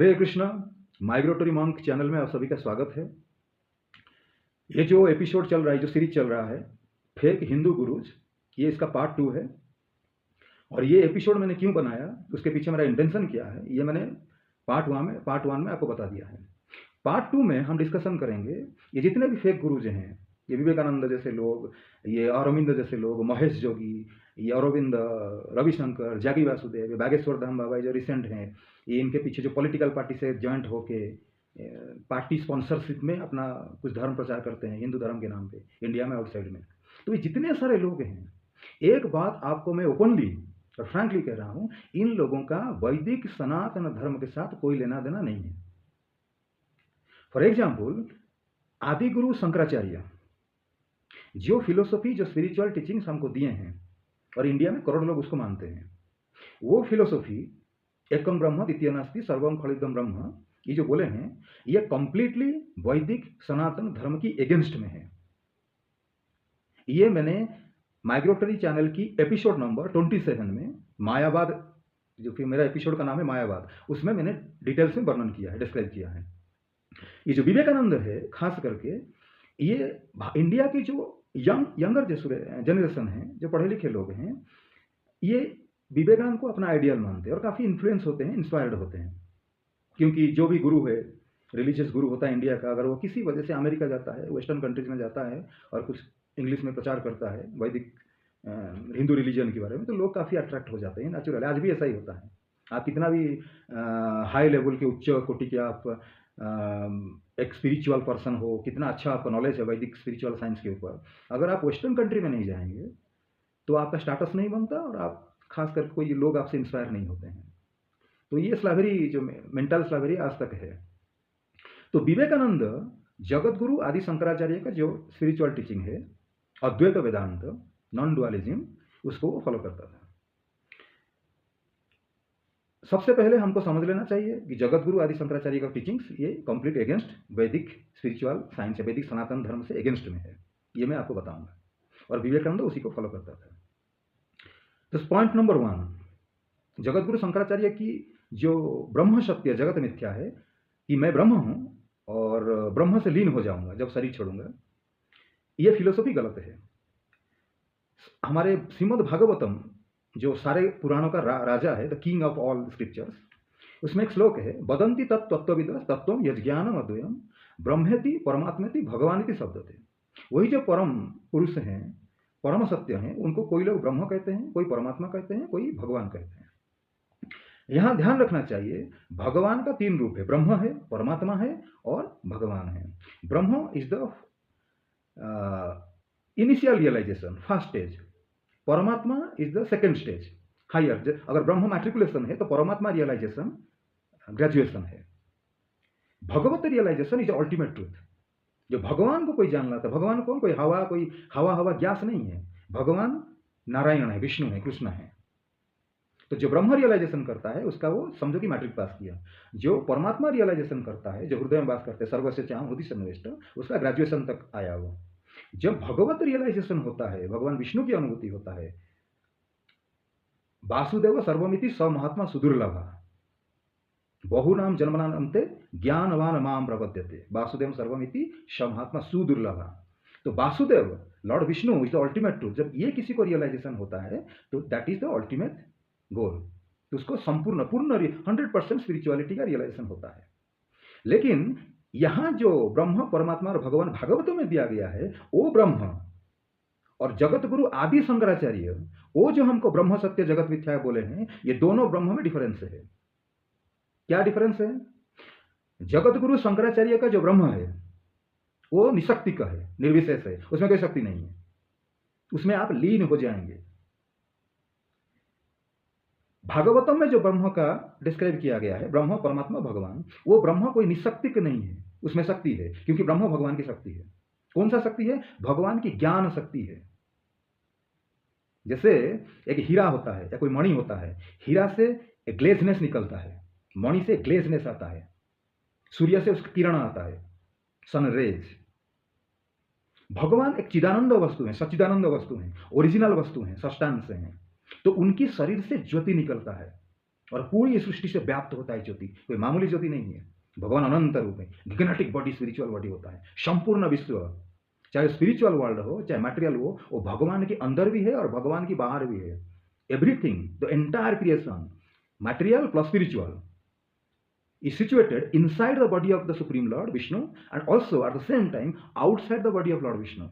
हरे Krishna. Migratory monk channel में आप सभी का स्वागत है। ये जो एपिसोड चल रहा है, जो सीरीज चल रहा है फेक हिंदू गुरुज, ये इसका पार्ट 2 है। और ये एपिसोड मैंने क्यों बनाया, उसके पीछे मेरा इंटेंशन क्या है, ये मैंने पार्ट 1 में आपको बता दिया है। पार्ट 2 में हम डिस्कशन करेंगे ये जितने भी फेक गुरुज हैं, ये विवेकानंद जैसे लोग, ये अरविंद जैसे लोग, महेश जोगी, ये अरविंद, रविशंकर, जागी वासुदेव, बागेश्वर धाम बाबा जो रिसेंट हैं, ये इनके पीछे जो पॉलिटिकल पार्टी से ज्वाइंट होके पार्टी स्पॉन्सरशिप में अपना कुछ धर्म प्रचार करते हैं हिंदू धर्म के नाम पे, इंडिया में, आउटसाइड में। तो ये जितने सारे लोग हैं, एक बात आपको मैं ओपनली और फ्रैंकली कह रहा हूं, इन लोगों का वैदिक सनातन धर्म के साथ कोई लेना देना नहीं है। फॉर एग्जाम्पल, आदि गुरु शंकराचार्य जो फिलोसॉफी, जो स्पिरिचुअल टीचिंग्स हमको दिए हैं, और इंडिया में करोड़ लोग उसको मानते हैं, वो फिलोसॉफी एकम ब्रह्म द्वितीय नास्ति सर्वम खलिदम ब्रह्म, ये जो बोले हैं, ये कंप्लीटली वैदिक सनातन धर्म की अगेंस्ट में है। ये मैंने माइग्रेटरी चैनल की एपिसोड नंबर 27 में मायावाद, जो कि मेरा एपिसोड का नाम है मायावाद, उसमें मैंने डिटेल्स में वर्णन किया है, डिस्क्राइब किया है। ये जो विवेकानंद है, खास करके ये इंडिया की जो यंगर जनरेशन है, जो पढ़े लिखे लोग हैं, ये विवेकानंद को अपना आइडियल मानते हैं और काफ़ी इन्फ्लुएंस होते हैं, इंस्पायर्ड होते हैं। क्योंकि जो भी गुरु है, रिलीजियस गुरु होता है इंडिया का, अगर वो किसी वजह से अमेरिका जाता है, वेस्टर्न कंट्रीज में जाता है और कुछ इंग्लिश में प्रचार करता है वैदिक हिंदू रिलीजन के बारे में, तो लोग काफ़ी अट्रैक्ट हो जाते हैं। नेचुरल, आज भी ऐसा ही होता है। आप कितना भी हाई लेवल के, उच्च कोटि के आप एक स्पिरिचुअल पर्सन हो, कितना अच्छा आपका नॉलेज है वैदिक स्पिरिचुअल साइंस के ऊपर, अगर आप वेस्टर्न कंट्री में नहीं जाएंगे तो आपका स्टेटस नहीं बनता और आप खास करके कोई लोग आपसे इंस्पायर नहीं होते हैं। तो ये स्लेवरी, जो मेंटल स्लेवरी आज तक है। तो विवेकानंद जगत गुरु आदि शंकराचार्य का जो स्पिरिचुअल टीचिंग है, अद्वैत वेदांत, नॉन डुअलिज्म, उसको फॉलो करता था। सबसे पहले हमको समझ लेना चाहिए कि जगत गुरु आदि शंकराचार्य का टीचिंग्स ये कंप्लीट अगेंस्ट वैदिक स्पिरिचुअल साइंस है, वैदिक सनातन धर्म से अगेंस्ट में है, ये मैं आपको बताऊंगा। और विवेकानंद उसी को फॉलो करता था। तो पॉइंट नंबर 1, जगत गुरु शंकराचार्य की जो ब्रह्म सत्य जगत मिथ्या है, कि मैं ब्रह्म हूं और ब्रह्म से लीन हो जाऊंगा जब शरीर छोड़ूंगा, ये फिलोसॉफी गलत है। हमारे श्रीमद् भागवतम, जो सारे पुराणों का राजा है, the king of all scriptures, उसमें एक श्लोक है, वदंती तत्त्वविद तत्व यज्ञानम अद्वयम ब्रह्मेति परमात्मेति भगवानिति शब्दते। वही जो परम पुरुष हैं, परम सत्य हैं, उनको कोई लोग ब्रह्म कहते हैं, कोई परमात्मा कहते हैं, कोई भगवान कहते हैं। यहां ध्यान रखना चाहिए, भगवान का 3 रूप है, ब्रह्म है, परमात्मा है और भगवान है। Brahm is the initial realization, first stage. Paramatma is the second stage, higher. अगर ब्रह्म मैट्रिकुलेशन है तो परमात्मा रियलाइजेशन ग्रेजुएशन है। Bhagwat realization is ultimate truth. जो भगवान को कोई जानना था, भगवान कौन, कोई हवा ज्ञास नहीं है। भगवान नारायण है, विष्णु है, कृष्ण है। तो जो ब्रह्म रियलाइजेशन करता है उसका वो समझो कि मैट्रिक पास किया। जो परमात्मा रियलाइजेशन करता है, जो हृदय में वास करते हैं, सर्वस्य चाहम हृदय सन्निविष्ट, उसका ग्रेजुएशन तक आया वो। जब भगवत रियलाइजेशन होता है, भगवान विष्णु की अनुभूति होता है, वासुदेव सर्वमिति स महात्मा सुदुर्लभ बहु नाम जन्मनाम अंते ज्ञानवान माम प्रपद्यते, वासुदेव सर्वमिति स महात्मा सुदुर्लभ। तो Vasudev, Lord Vishnu is the ultimate truth. जब ये किसी को रियलाइजेशन होता है तो that is the ultimate goal. तो उसको संपूर्ण, पूर्ण 100% स्पिरिचुअलिटी का रियलाइजेशन होता है। लेकिन यहां जो ब्रह्म, परमात्मा और भगवान भागवतों में दिया गया है, वो ब्रह्म और जगत गुरु आदि शंकराचार्य, वो जो हमको ब्रह्म सत्य जगत मिथ्या बोले हैं, ये दोनों ब्रह्म में डिफरेंस है। क्या डिफरेंस है? जगत गुरु शंकराचार्य का जो ब्रह्म है वो निशक्ति का है, निर्विशेष है, उसमें कोई शक्ति नहीं है, उसमें आप लीन हो जाएंगे। भागवतम में जो ब्रह्म का डिस्क्राइब किया गया है, ब्रह्म, परमात्मा, भगवान, वो ब्रह्म कोई निशक्तिक नहीं है, उसमें शक्ति है, क्योंकि ब्रह्म भगवान की शक्ति है। कौन सा शक्ति है? भगवान की ज्ञान शक्ति है। जैसे एक हीरा होता है या कोई मणि होता है, हीरा से एक ग्लेजनेस निकलता है, मणि से ग्लेजनेस आता है, सूर्य से उसका किरण आता है, सन रेज। भगवान एक चिदानंद वस्तु है, सच्चिदानंद वस्तु है, ओरिजिनल वस्तु है, सब्सटेंस है। तो उनकी शरीर से ज्योति निकलता है और पूरी सृष्टि से व्याप्त होता है ज्योति, कोई मामूली ज्योति नहीं है। भगवान अनंत रूप है, गिगनेटिक बॉडी, स्पिरिचुअल बॉडी होता है। संपूर्ण विश्व, चाहे स्पिरिचुअल वर्ल्ड हो चाहे मटेरियल हो, वो भगवान के अंदर भी है और भगवान की बाहर भी है। Everything, the entire creation, material plus spiritual, is situated inside the body of the Supreme Lord Vishnu and also at the same time outside the body of Lord Vishnu.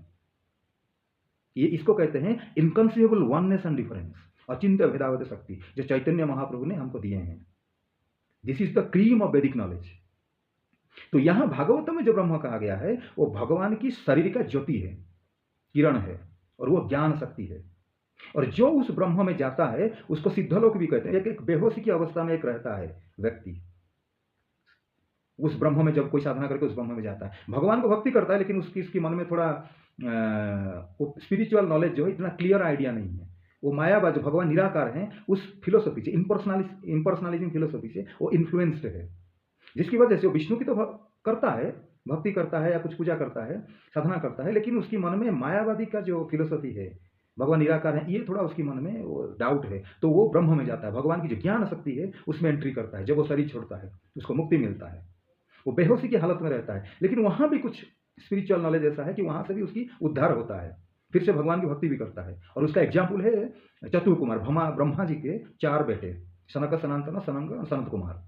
ये इसको कहते हैं इनकंसीवेबल वननेस एंड डिफरेंस, अचिंत्य भेदावत शक्ति, जो चैतन्य महाप्रभु ने हमको दिए हैं। This is the cream of वैदिक नॉलेज। तो यहां भागवत में जो ब्रह्म कहा गया है वो भगवान की शरीर का ज्योति है, किरण है, और वो ज्ञान शक्ति है। और जो उस ब्रह्म में जाता है उसको सिद्धलोक भी कहते हैं। एक बेहोशी की अवस्था में एक रहता है व्यक्ति, उस ब्रह्म में जब कोई साधना करके उस ब्रह्म में जाता है, भगवान को भक्ति करता है, लेकिन उसकी मन में थोड़ा स्पिरिचुअल नॉलेज जो है इतना क्लियर आइडिया नहीं है। वो मायावाद, जो भगवान निराकार हैं, उस फिलोसफी से, इम्पर्सनलिज्म फिलोसफी से वो इन्फ्लुएंस्ड है, जिसकी वजह से वो विष्णु की तो करता है, भक्ति करता है या कुछ पूजा करता है, साधना करता है, लेकिन उसकी मन में मायावादी का जो फिलोसफी है, भगवान निराकार है, ये थोड़ा उसकी मन में वो डाउट है। तो वो ब्रह्म में जाता है, भगवान की जो ज्ञान शक्ति है उसमें एंट्री करता है। जब वो शरीर छोड़ता है उसको मुक्ति मिलता है, वो बेहोशी की हालत में रहता है, लेकिन वहां भी कुछ स्पिरिचुअल नॉलेज ऐसा है कि वहां से भी उसकी उद्धार होता है, फिर से भगवान की भक्ति भी करता है। और उसका एग्जाम्पल है चतुर कुमार, ब्रह्मा जी के 4 बेटे, सनक, सनातन, सनंग, सनत कुमार।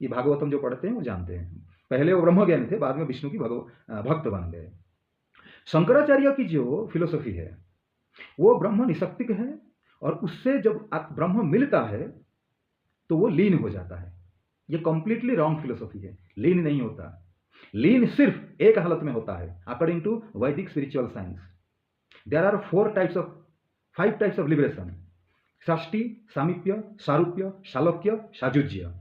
ये भागवतम जो पढ़ते हैं वो जानते हैं। पहले वो ब्रह्म ज्ञानी थे, बाद में विष्णु की भक्त बन गए। शंकराचार्य की जो फिलोसफी है वो ब्रह्म निशक्तिक है, और उससे जब ब्रह्म मिलता है तो वो लीन हो जाता है। ये कंप्लीटली रॉन्ग फिलोसफी है, लीन नहीं होता। लीन सिर्फ एक हालत में होता है, according to Vedic spiritual science. There are 5 types of liberation: षष्टि, सामीप्य, सारूप्य, शालोक्य, साजुज्य।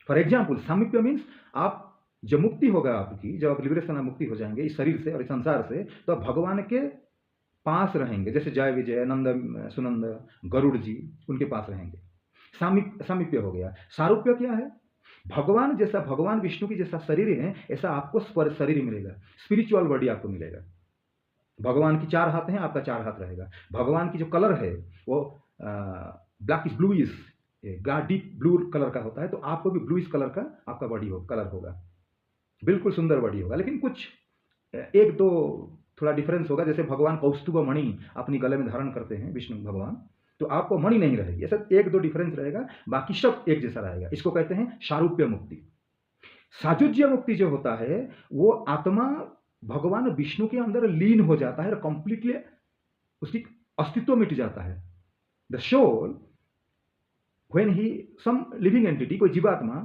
फॉर एग्जाम्पल, सामीप्य मीन्स आप जब मुक्ति होगा आपकी, जब आप लिबरेशन में मुक्ति हो जाएंगे इस शरीर से और इस संसार से, तो आप भगवान के पास रहेंगे, जैसे जय विजय, नंद सुनंद, गरुड़ जी, उनके पास रहेंगे। सामीप्य हो गया। सारूप्य क्या है? भगवान जैसा, भगवान विष्णु की जैसा शरीर है ऐसा आपको शरीर मिलेगा, स्पिरिचुअल बॉडी आपको मिलेगा। भगवान की 4 हाथ हैं, आपका 4 हाथ रहेगा। भगवान की जो कलर है वो blackish bluish, deep blue colour का होता है, तो आपको भी ब्लूइश कलर का आपका बॉडी कलर होगा, बिल्कुल सुंदर बॉडी होगा। लेकिन कुछ 1-2 थोड़ा डिफरेंस होगा। जैसे भगवान कौस्तुभ मणि अपनी गले में धारण करते हैं विष्णु भगवान, तो आपको मणि नहीं रहेगी, ऐसा 1-2 डिफरेंस रहेगा, बाकी सब एक जैसा रहेगा। इसको कहते हैं सारूप्य मुक्ति। साजुज्य मुक्ति जो होता है वो आत्मा भगवान विष्णु के अंदर लीन हो जाता है और कंप्लीटली उसकी अस्तित्व मिट जाता है। The soul when he some living entity, कोई जीवात्मा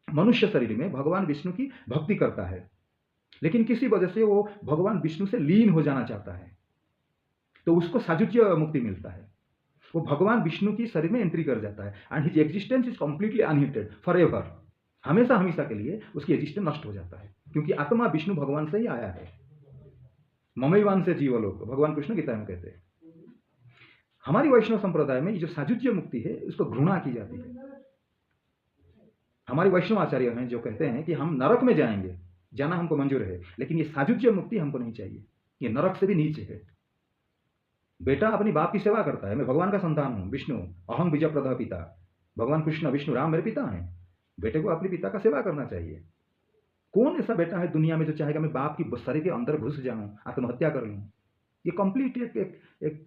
मनुष्य शरीर में भगवान विष्णु की भक्ति करता है, लेकिन किसी वजह से वो भगवान विष्णु से लीन हो जाना चाहता है, तो उसको साजुज्य मुक्ति मिलता है। वो भगवान विष्णु की शरीर में एंट्री कर जाता है and his existence is completely unhidden for ever. हमेशा हमेशा के लिए उसकी एग्जिस्टेंस नष्ट हो जाता है, क्योंकि आत्मा विष्णु भगवान से ही आया है। ममैवान से जीवलोक, भगवान कृष्ण गीता में कहते हैं। हमारी वैष्णव संप्रदाय में ये जो साजुज्य मुक्ति है उसको घृणा की जाती है। हमारे वैष्णव आचार्य हैं जो कहते हैं कि हम नरक में जाएंगे, जाना हमको मंजूर है, लेकिन ये साजुज्य मुक्ति हमको नहीं चाहिए, ये नरक से भी नीचे है। बेटा अपनी बाप की सेवा करता है, मैं भगवान का संतान हूं, विष्णु, अहम बीज प्रदः पिता, भगवान कृष्ण विष्णु राम मेरे पिता हैं, बेटे को अपने पिता का सेवा करना चाहिए। कौन ऐसा बेटा है दुनिया में जो चाहेगा मैं बाप की शरीर के अंदर घुस जाऊं, आत्महत्या कर लूं? ये कंप्लीट एक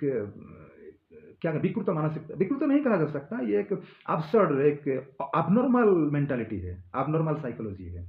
क्या विकृत मानसिकता, विकृत नहीं कहा जा सकता, ये एक अब्सर्ड, एक अबनॉर्मल मेंटालिटी है, अबनॉर्मल साइकोलॉजी है।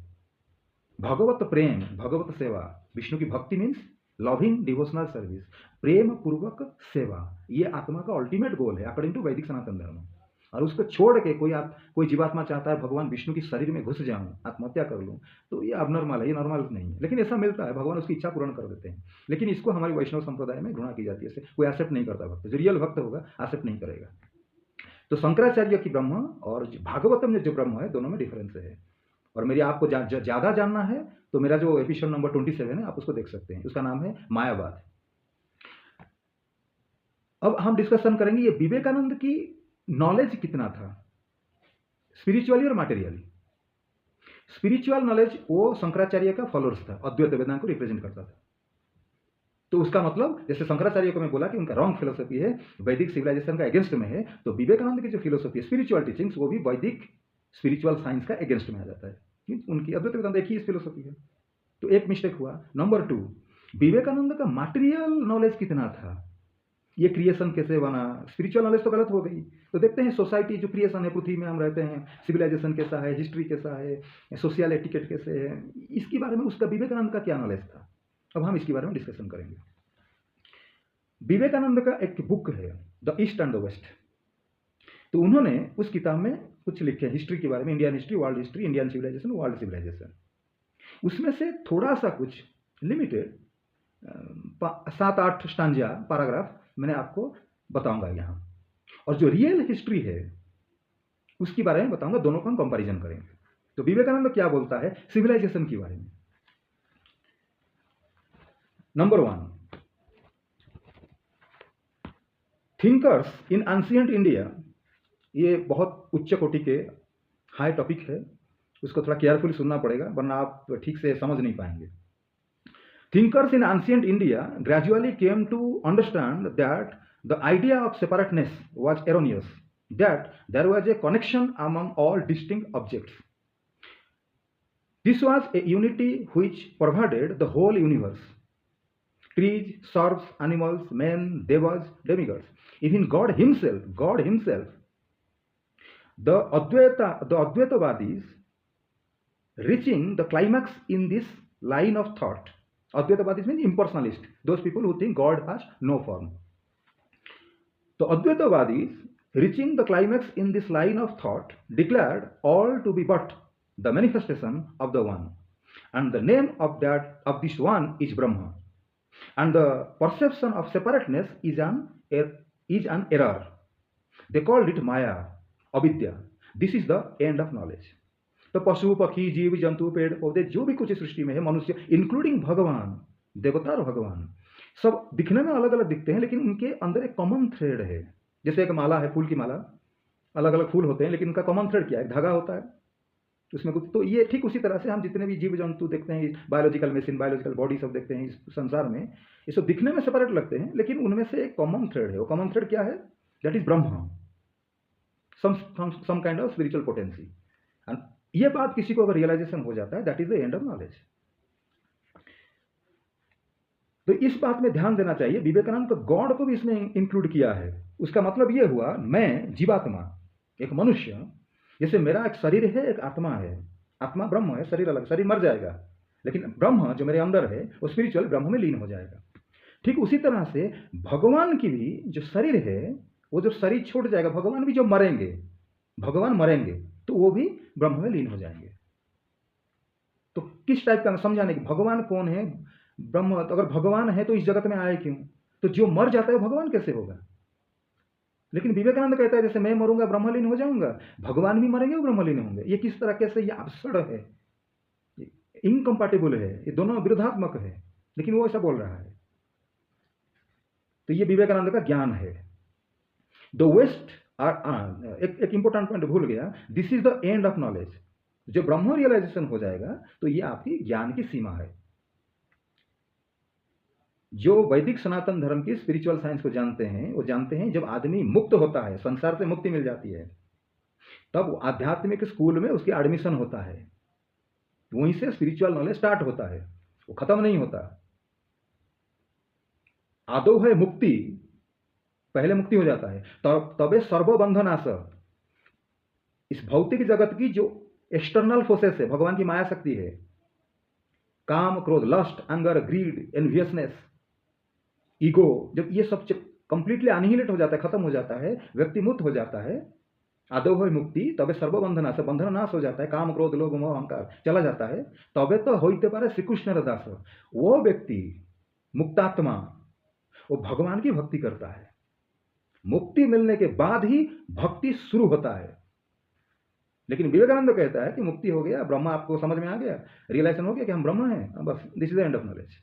भगवत प्रेम, भगवत सेवा, विष्णु की भक्ति मीन्स लविंग डिवोशनल सर्विस, प्रेम पूर्वक सेवा, ये आत्मा का अल्टीमेट गोल है अकॉर्डिंग टू वैदिक सनातन धर्म। और उसको छोड़ के कोई जीवात्मा चाहता है भगवान विष्णु की शरीर में घुस जाऊं, आत्महत्या कर लूं, तो ये अबनॉर्मल है, ये नॉर्मल नहीं है। लेकिन ऐसा मिलता है, भगवान उसकी इच्छा पूर्ण कर देते हैं। लेकिन इसको हमारी वैष्णव संप्रदाय में घृणा की जाती है, कोई एक्सेप्ट नहीं करता। भक्त जो रियल भक्त होगा एक्सेप्ट नहीं करेगा। तो शंकराचार्य की ब्रह्म और भागवतम में जो ब्रह्म है, दोनों में डिफरेंस है। और मेरी आपको ज्यादा जानना है तो मेरा जो एपिसोड नंबर 27 है आप उसको देख सकते हैं, उसका नाम है मायावाद। अब हम डिस्कशन करेंगे ये विवेकानंद की नॉलेज कितना था, स्पिरिचुअली और मटेरियली। स्पिरिचुअल नॉलेज वो शंकराचार्य का फॉलोअर्स था, अद्वैत वेदांत को रिप्रेजेंट करता था। तो उसका मतलब जैसे शंकराचार्य को मैं बोला कि उनका रॉन्ग फिलोसफी है, वैदिक सिविलाइजेशन का अगेंस्ट में है, तो विवेकानंद की जो फिलोसफी है स्पिरिचुअल टीचिंग्स वो भी वैदिक स्पिरिचुअल साइंस का अगेंस्ट में आ जाता है। उनकी अद्वैत वेदांत एक ही फिलोसफी है। तो एक मिस्टेक हुआ। नंबर 2, विवेकानंद का मटेरियल नॉलेज कितना था, ये क्रिएशन कैसे बना, स्पिरिचुअल नॉलेज तो गलत हो गई। तो देखते हैं सोसाइटी जो क्रिएशन है, पृथ्वी में हम रहते हैं, सिविलाइजेशन कैसा है, हिस्ट्री कैसा है, सोशल एटिकेट कैसे है, इसके बारे में उसका विवेकानंद का क्या नॉलेज था। अब हम इसके बारे में डिस्कशन करेंगे। विवेकानंद का एक बुक है the East and the West, तो उन्होंने उस किताब में कुछ लिखे हिस्ट्री के बारे में, Indian history, world history, Indian civilisation, world civilisation. उसमें से थोड़ा सा कुछ लिमिटेड 7-8 स्टांजा पैराग्राफ मैंने आपको बताऊंगा यहाँ, और जो रियल हिस्ट्री है उसके बारे में बताऊंगा, दोनों का हम कंपैरिजन करेंगे। तो विवेकानंद क्या बोलता है सिविलाइजेशन के बारे में। Number 1, thinkers in ancient India, ये बहुत उच्च कोटि के हाई टॉपिक है, उसको थोड़ा केयरफुली सुनना पड़ेगा वरना आप ठीक से समझ नहीं पाएंगे। Thinkers in ancient India gradually came to understand that the idea of separateness was erroneous, that there was a connection among all distinct objects. This was a unity which pervaded the whole universe, trees, shrubs, animals, men, devas, demigods, even God himself. The Advaitavadis reaching the climax in this line of thought. Advaitavadis means impersonalist, those people who think God has no form. The Advaitavadis reaching the climax in this line of thought declared all to be but the manifestation of the one, and the name of this one is Brahma. And the perception of separateness is an error. They called it Maya, अविद्या. This is the end of knowledge. तो पशु पक्षी जीव जंतु पेड़ पौधे जो भी कुछ सृष्टि में है, मनुष्य इंक्लूडिंग भगवान, देवता और भगवान, सब दिखने में अलग अलग दिखते हैं लेकिन उनके अंदर एक कॉमन थ्रेड है। जैसे एक माला है, फूल की माला, अलग अलग फूल होते हैं लेकिन उनका कॉमन थ्रेड क्या है, धागा होता है उसमें कुछ। तो ये ठीक उसी तरह से हम जितने भी जीव जंतु देखते हैं, बायोलॉजिकल मशीन, बायोलॉजिकल बॉडी सब देखते हैं इस संसार में, ये सब दिखने में सेपरेट लगते हैं लेकिन उनमें से एक कॉमन थ्रेड है। वो कॉमन थ्रेड क्या है? दैट इज ब्रह्म, some kind of spiritual potency. And ये बात किसी को अगर रियलाइजेशन हो जाता है, that is the end of knowledge. तो इस बात में ध्यान देना चाहिए। विवेकानंद तो गॉड को भी इसमें इंक्लूड किया है। उसका मतलब ये हुआ, मैं जीवात्मा, एक मनुष्य, जैसे मेरा एक शरीर है, एक आत्मा है, आत्मा ब्रह्म है, शरीर अलग, शरीर मर जाएगा लेकिन ब्रह्म जो मेरे अंदर है वो स्पिरिचुअल ब्रह्म में लीन हो जाएगा। ठीक उसी तरह से भगवान की भी जो शरीर है, वो जो शरीर छूट जाएगा, भगवान भी जो मरेंगे, भगवान मरेंगे तो वो भी ब्रह्म में लीन हो जाएंगे। तो किस टाइप का समझाने की, भगवान कौन है, ब्रह्म। तो अगर भगवान है तो इस जगत में आए क्यों? तो जो मर जाता है भगवान कैसे होगा? लेकिन विवेकानंद कहता है जैसे मैं मरूंगा ब्रह्मलीन हो जाऊंगा, भगवान भी मरेंगे वो ब्रह्मलीन होंगे। ये किस तरह कैसे, ये अब्सर्ड है, इनकम्पैटिबल है, ये दोनों विरोधात्मक है, लेकिन वो ऐसा बोल रहा है। तो ये विवेकानंद का ज्ञान है। द वेस्ट एक इंपॉर्टेंट पॉइंट भूल गया, this is the end of knowledge. जब ब्रह्म रियलाइजेशन हो जाएगा तो ये आपकी ज्ञान की सीमा है। जो वैदिक सनातन धर्म की स्पिरिचुअल साइंस को जानते हैं, वो जानते हैं जब आदमी मुक्त होता है, संसार से मुक्ति मिल जाती है, तब आध्यात्मिक स्कूल में उसकी एडमिशन होता है, वहीं से स्पिरिचुअल नॉलेज स्टार्ट होता है, वो खत्म नहीं होता। आदो है मुक्ति, पहले मुक्ति हो जाता है, तबे सर्वबंधनाश। इस भौतिक जगत की जो एक्सटर्नल फोर्सेस है, भगवान की माया शक्ति है, काम, क्रोध, lust, anger, greed, enviousness, ego, जब ये सब कंप्लीटली अनहिलेट हो जाता है, खत्म हो जाता है, व्यक्ति मुक्त हो जाता है, आदो है मुक्ति, तबे सर्वबंधनाश, बंधन नाश हो जाता है, काम, क्रोध, लोभ, मोह, अहंकार चला जाता है, तबे तो होते पारे श्री कृष्ण दास। वो व्यक्ति मुक्तात्मा, वो भगवान की भक्ति करता है। मुक्ति मिलने के बाद ही भक्ति शुरू होता है। लेकिन विवेकानंद कहता है कि मुक्ति हो गया, ब्रह्म आपको समझ में आ गया, रियलाइजेशन हो गया कि हम ब्रह्म हैं, बस this is the end of knowledge.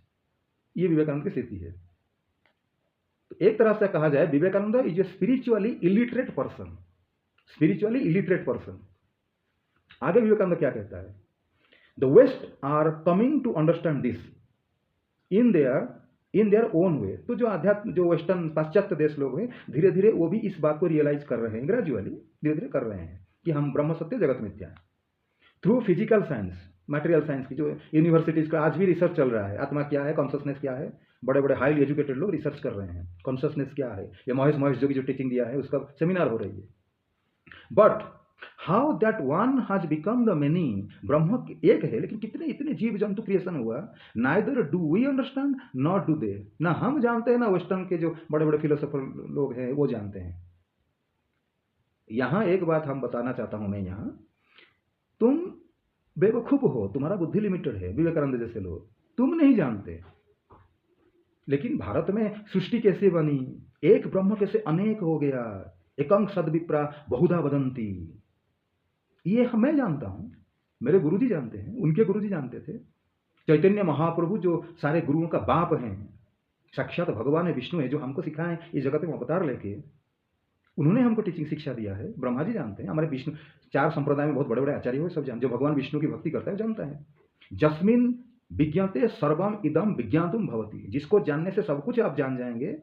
ये विवेकानंद की स्थिति है। तो एक तरह से कहा जाए, Vivekananda is a spiritually illiterate person, spiritually illiterate person. आगे विवेकानंद क्या कहता है? The West are coming to understand this in their in their own way. तो जो आध्यात्म, जो वेस्टर्न पाश्चात्य देश लोग हैं, धीरे धीरे वो भी इस बात को रियलाइज कर रहे हैं, ग्रेजुअली धीरे धीरे कर रहे हैं कि हम ब्रह्म सत्य जगत मिथ्या है। Through physical science, material science की जो यूनिवर्सिटीज़ का आज भी रिसर्च चल रहा है, आत्मा क्या है, कॉन्शसनेस क्या है, बड़े बड़े हाईली एजुकेटेड लोग रिसर्च कर रहे हैं, कॉन्शसनेस क्या है। ये महेश जोगी जो टीचिंग दिया है उसका सेमिनार हो रही है। But how that one has become the many, ब्रह्म एक है लेकिन कितने इतने जीव जंतु क्रिएशन हुआ, neither do we understand not do they. ना हम जानते हैं ना वेस्टर्न के जो बड़े बड़े फिलोसोफर लोग हैं वो जानते हैं। यहां एक बात हम बताना चाहता हूं मैं, यहां तुम बेवकूफ हो, तुम्हारा बुद्धि लिमिटेड है, विवेकानंद जैसे लोग, तुम नहीं जानते। लेकिन भारत में सृष्टि कैसे बनी, एक ब्रह्म कैसे अनेक हो गया, एकं सद्विप्रा बहुधा वदंती, ये मैं जानता हूं, मेरे गुरुजी जानते हैं, उनके गुरुजी जानते थे। चैतन्य महाप्रभु जो सारे गुरुओं का बाप हैं, साक्षात भगवान है, विष्णु है, जो हमको सिखाएं इस जगत में अवतार लेके, उन्होंने हमको टीचिंग शिक्षा दिया है। ब्रह्मा जी जानते हैं, हमारे विष्णु 4 संप्रदाय में बहुत बड़े बड़े आचार्य हुए, सब जान, जो भगवान विष्णु की भक्ति करता है जानता है। जस्मिन विज्ञाते सर्वम इदम विज्ञातुम भवति, जिसको जानने से सब कुछ आप जान जाएंगे,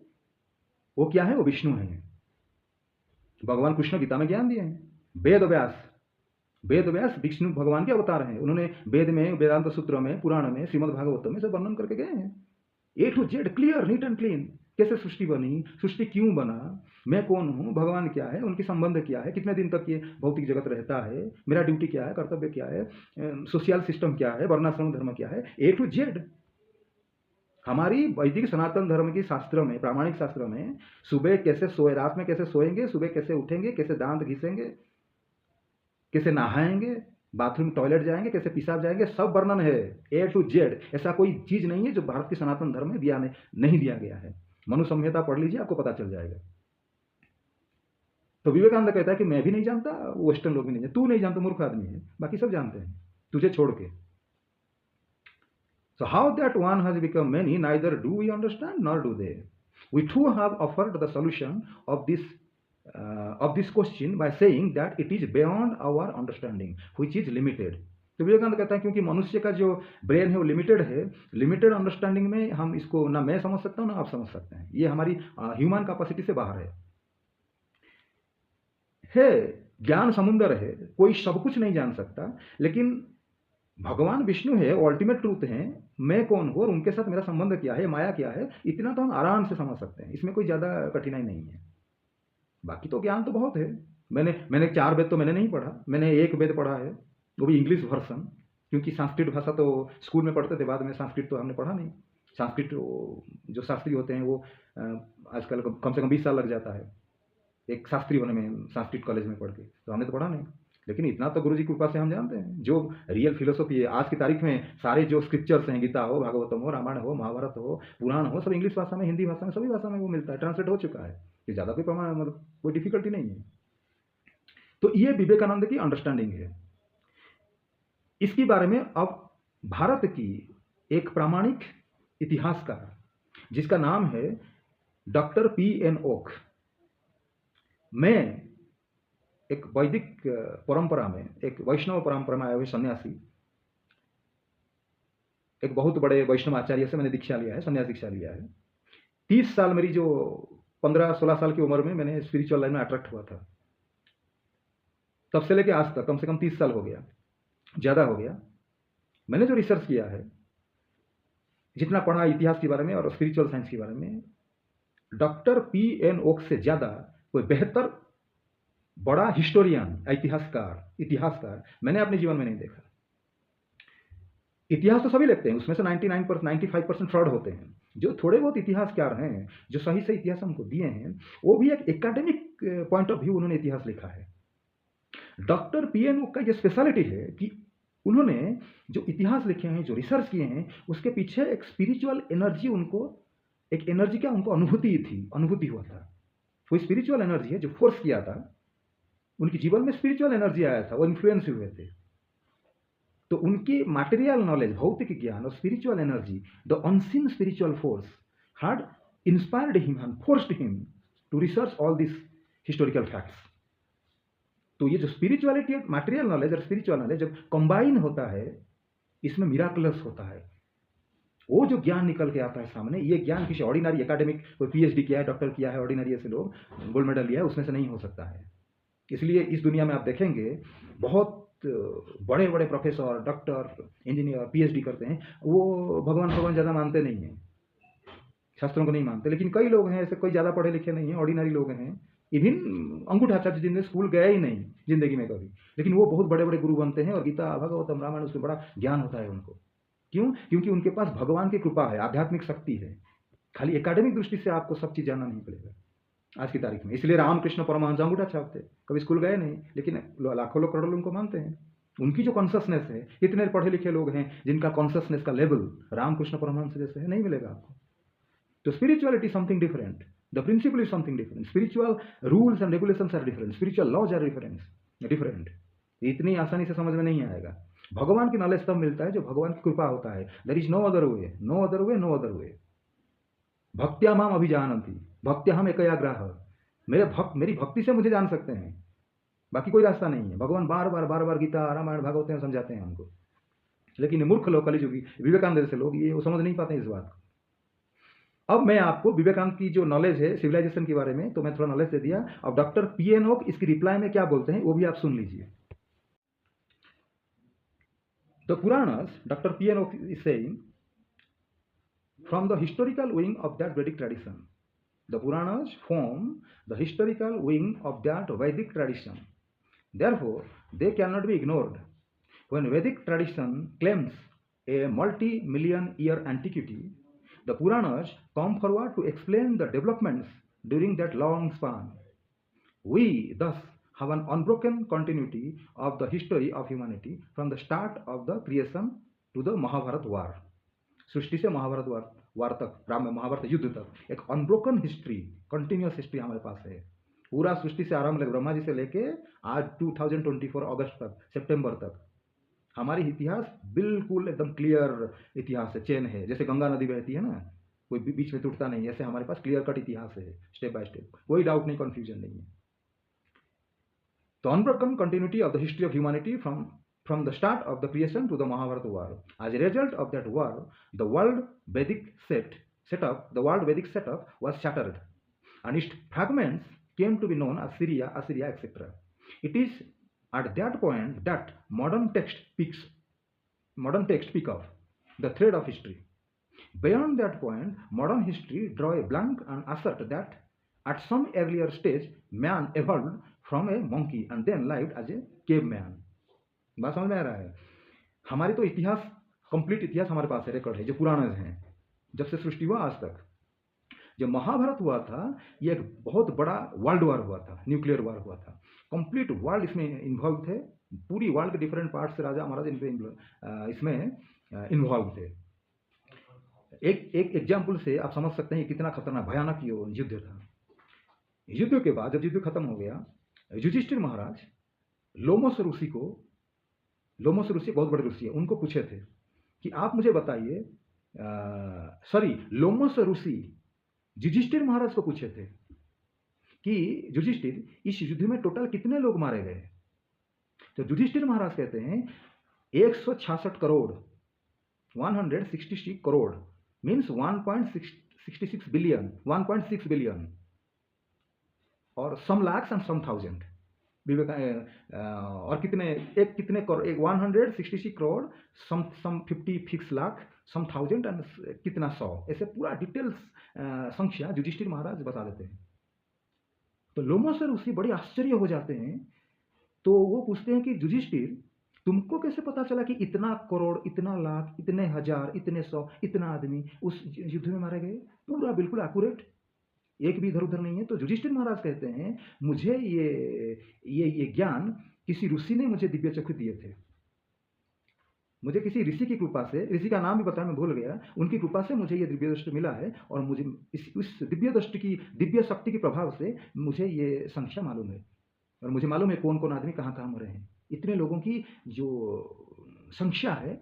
वो क्या है, वो विष्णु है। भगवान कृष्ण गीता में ज्ञान दिए हैं। वेद व्यास विष्णु भगवान के अवतार हैं, उन्होंने वेद में, वेदांत सूत्रों में, पुराण में, श्रीमद् भागवत में सब वर्णन करके गए हैं, A to Z clear, neat and clean. कैसे सृष्टि बनी, सृष्टि क्यों बना, मैं कौन हूँ, भगवान क्या है, उनके संबंध क्या है, कितने दिन तक ये भौतिक जगत रहता है, मेरा ड्यूटी क्या है, कर्तव्य क्या है, सोशल सिस्टम क्या है, वर्णाश्रम धर्म क्या है, ए टू जेड। हमारी वैदिक सनातन धर्म की शास्त्रों में, प्रामाणिक शास्त्रों में, सुबह कैसे सोए, रात में कैसे सोएंगे, सुबह कैसे उठेंगे, कैसे दांत घिसेंगे, कैसे नहाएंगे, बाथरूम टॉयलेट जाएंगे, कैसे पेशाब जाएंगे, सब वर्णन है, ए टू जेड। ऐसा कोई चीज नहीं है जो भारत की सनातन धर्म में नहीं दिया गया है। मनु संहिता पढ़ लीजिए, आपको पता चल जाएगा। तो विवेकानंद कहता है कि मैं भी नहीं जानता, वेस्टर्न लोग भी नहीं जानते, तू नहीं जानता, मूर्ख आदमी है, बाकी सब जानते हैं तुझे छोड़ के। So how that one has become many, neither do we understand nor do they. We too have offered the solution of this question by saying that it is beyond our understanding, which is limited. तो विवेकानंद कहता है क्योंकि मनुष्य का जो brain है वो limited है, लिमिटेड अंडरस्टैंडिंग में हम इसको ना मैं समझ सकता हूँ ना आप समझ सकते हैं, ये हमारी ह्यूमन कैपेसिटी से बाहर है। ज्ञान समुंदर है, कोई सब कुछ नहीं जान सकता, लेकिन भगवान विष्णु है, अल्टीमेट ट्रूथ है, मैं कौन हूँ और उनके साथ मेरा संबंध क्या है, माया क्या है, इतना तो हम आराम से समझ सकते हैं, इसमें कोई ज़्यादा कठिनाई नहीं है। बाकी तो ज्ञान तो बहुत है। मैंने 4 वेद तो मैंने नहीं पढ़ा, मैंने एक वेद पढ़ा है, वो भी इंग्लिश वर्सन, क्योंकि संस्कृत भाषा तो स्कूल में पढ़ते थे, बाद में संस्कृत तो हमने पढ़ा नहीं। संस्कृत जो शास्त्री होते हैं वो आजकल कम से कम 20 साल लग जाता है एक शास्त्री होने में, संस्कृत कॉलेज में पढ़ के, तो हमने तो पढ़ा नहीं। लेकिन इतना तो गुरु जी की कृपा से हम जानते हैं, जो रियल फिलोसॉफी है आज की तारीख में, सारे जो स्क्रिप्चर्स हैं, गीता हो, भागवतम हो, रामायण हो, महाभारत हो, पुराण हो, सब इंग्लिश भाषा में, हिंदी भाषा में, सभी भाषा में वो मिलता है, ट्रांसलेट हो चुका है, कि ज़्यादा कोई प्रमाण मतलब कोई डिफिकल्टी नहीं है। तो ये विवेकानंद की अंडरस्टैंडिंग है। इसके बारे में अब भारत की एक प्रामाणिक इतिहासकार जिसका नाम है डॉक्टर P.N. ओक, मैं एक वैदिक परंपरा में, एक वैष्णव परंपरा में आए हुए सन्यासी, एक बहुत बड़े वैष्णव आचार्य से मैंने दीक्षा लिया है, सन्यास दीक्षा लिया है। 30 साल मेरी जो 15-16 साल की उम्र में मैंने स्पिरिचुअल लाइन में अट्रैक्ट हुआ था, तब से लेके आज तक कम से कम 30 साल हो गया, ज़्यादा हो गया। मैंने जो रिसर्च किया है, जितना पढ़ा इतिहास के बारे में और स्पिरिचुअल साइंस के बारे में, डॉक्टर P.N. ओक से ज़्यादा कोई बेहतर बड़ा हिस्टोरियन, इतिहासकार मैंने अपने जीवन में नहीं देखा। इतिहास तो सभी लिखते हैं, उसमें से 95% फ्रॉड होते हैं। जो थोड़े बहुत इतिहासकार हैं जो सही से इतिहास हमको दिए हैं, वो भी एक एकेडमिक पॉइंट ऑफ व्यू उन्होंने इतिहास लिखा है। Doctor P.N. ओक का ये स्पेशलिटी है कि उन्होंने जो इतिहास लिखे हैं, जो रिसर्च किए हैं, उसके पीछे एक स्पिरिचुअल एनर्जी, उनको एक एनर्जी का उनको अनुभूति हुआ था। वो स्पिरिचुअल एनर्जी है जो फोर्स किया था, उनके जीवन में स्पिरिचुअल एनर्जी आया था, वो इन्फ्लुएंस हुए थे। तो उनकी मटेरियल नॉलेज, भौतिक ज्ञान और spiritual energy, the unseen spiritual force had inspired him and forced him to research all this historical facts. तो ये जो स्पिरिचुअलिटी, मटेरियल नॉलेज और स्पिरिचुअल नॉलेज जब कंबाइन होता है, इसमें मिराकुलस होता है। वो जो ज्ञान निकल के आता है सामने, ये ज्ञान किसी ऑर्डिनरी एकेडमिक, कोई पीएचडी किया है, डॉक्टर किया है, ऑर्डिनरी ऐसे लोग गोल्ड मेडल लिया है, उसमें से नहीं हो सकता है। इसलिए इस दुनिया में आप देखेंगे बहुत बड़े बड़े प्रोफेसर, डॉक्टर, इंजीनियर, पीएचडी करते हैं, वो भगवान ज़्यादा मानते नहीं हैं, शास्त्रों को नहीं मानते। लेकिन कई लोग हैं ऐसे, कोई ज़्यादा पढ़े लिखे नहीं हैं, ऑर्डिनरी लोग हैं, इवन अंगूठाचार्य जिनने स्कूल गए ही नहीं जिंदगी में कभी, लेकिन वो बहुत बड़े बड़े गुरु बनते हैं और गीता, भागवतम, रामायण, उसमें बड़ा ज्ञान होता है उनको। क्यों? क्योंकि उनके पास भगवान की कृपा है, आध्यात्मिक शक्ति है। खाली एकेडमिक दृष्टि से आपको सब चीज़ जानना नहीं पड़ेगा आज की तारीख में। इसलिए रामकृष्ण परमहंस अंगूठा छापते, कभी स्कूल गए नहीं, लेकिन लाखों लोग, करोड़ों लोग उनको मानते हैं। उनकी जो कॉन्शसनेस है, कितने पढ़े लिखे लोग हैं जिनका कॉन्शसनेस का लेवल रामकृष्ण परमहंस जैसे है, नहीं मिलेगा आपको। तो spirituality is something different. The principle is something different. Spiritual rules and regulations are different. Spiritual laws are different. इतनी आसानी से समझ में नहीं आएगा। भगवान की नॉलेज तब मिलता है जो भगवान की कृपा होता है। There is no other way, no other way, no other way. भक्त्या माम अभिजानन्ति, भक्त्या हम एकयाग्रह। मेरी भक्ति से मुझे जान सकते हैं, बाकी कोई रास्ता नहीं है। भगवान बार बार गीता, रामायण, भागवत में समझाते हैं हमको, लेकिन मूर्ख लोग, कलिजुगी विवेकानंद जैसे लोग, ये वो समझ नहीं पाते इस बात को। अब मैं आपको विवेकानंद की जो नॉलेज है सिविलाइजेशन के बारे में, तो मैं थोड़ा नॉलेज दे दिया। अब डॉक्टर पीएन ओक इसकी रिप्लाई में क्या बोलते हैं वो भी आप सुन लीजिए। The Puranas, doctor PN Oak is saying, from the historical wing of that Vedic tradition, the Puranas form the historical wing of that Vedic tradition, therefore they cannot be ignored. When Vedic tradition claims a multi-million year antiquity, the Puranas come forward to explain the developments during that long span. We thus have an unbroken continuity of the history of humanity from the start of the creation to the Mahabharat war. सृष्टि से महाभारत वार तक, महाभारत युद्ध तक एक unbroken history, continuous history हमारे पास है। पूरा सृष्टि से आरंभ, ब्रह्मा जी से लेके आज 2024 अगस्त तक, सितंबर तक, हमारी इतिहास बिल्कुल एकदम क्लियर इतिहास है, चेन है। जैसे गंगा नदी बहती है ना, कोई बीच में टूटता नहीं, ऐसे हमारे पास क्लियर कट इतिहास है, स्टेप बाय स्टेप, कोई डाउट नहीं, कंफ्यूजन नहीं है। तो unbroken continuity of the history of humanity from the start of the creation to the Mahabharata war. As a result of that war, the world Vedic setup was shattered, and its fragments came to be known as Syria, Assyria, etc. It is at that point that modern texts speak of the thread of history. Beyond that point, modern history draw a blank and assert that at some earlier stage, man evolved from a monkey and then lived as a caveman. बात समझ में आ रहा है? हमारी तो इतिहास, complete इतिहास हमारे पास है, रिकॉर्ड है, जो पुराने हैं, जब से सृष्टि हुआ आज तक। जब महाभारत हुआ था, ये एक बहुत बड़ा वर्ल्ड वार हुआ था, न्यूक्लियर वार हुआ था, कंप्लीट वर्ल्ड इसमें इन्वॉल्व थे, पूरी वर्ल्ड के डिफरेंट पार्ट से राजा महाराज इसमें इन्वॉल्व थे। एक एग्जाम्पल से आप समझ सकते हैं कितना खतरनाक, भयानक ये युद्ध था। युद्ध के बाद जब युद्ध खत्म हो गया, युधिष्ठिर महाराज लोमस ऋषि बहुत बड़े ऋषि है, उनको पूछे थे कि आप मुझे बताइए, लोमस ऋषि युधिष्ठिर महाराज को पूछे थे कि युधिष्ठिर, इस युद्ध में टोटल कितने लोग मारे गए? तो युधिष्ठिर महाराज कहते हैं 166 crore, 166 crore means 1.66 billion, 1.6 billion, और सम लैक्स एंड सम थाउजेंड। और कितने करोड़, एक 166 करोड़, सम 56 लाख, सम थाउजेंड एंड कितना 100, ऐसे पूरा डिटेल्स संख्या युधिष्ठिर महाराज बता देते हैं। तो लोमस ऋषि बड़े आश्चर्य हो जाते हैं, तो वो पूछते हैं कि युधिष्ठिर, तुमको कैसे पता चला कि इतना करोड़, इतना लाख, इतने हजार, इतने 100, इतना आदमी उस युद्ध में मारे गए? पूरा बिल्कुल एक्यूरेट, एक भी इधर उधर नहीं है। तो युधिष्ठिर महाराज कहते हैं, मुझे ये ज्ञान किसी ऋषि ने मुझे दिव्य चक्षु दिए थे, मुझे किसी ऋषि की कृपा से, ऋषि का नाम भी बताया मैं भूल गया, उनकी कृपा से मुझे ये दिव्य दृष्टि मिला है, और मुझे उस दिव्य दृष्टि की, दिव्य शक्ति के प्रभाव से मुझे ये संख्या मालूम है, और मुझे मालूम है कौन कौन आदमी कहाँ कहाँ मरे हैं। इतने लोगों की जो संख्या है,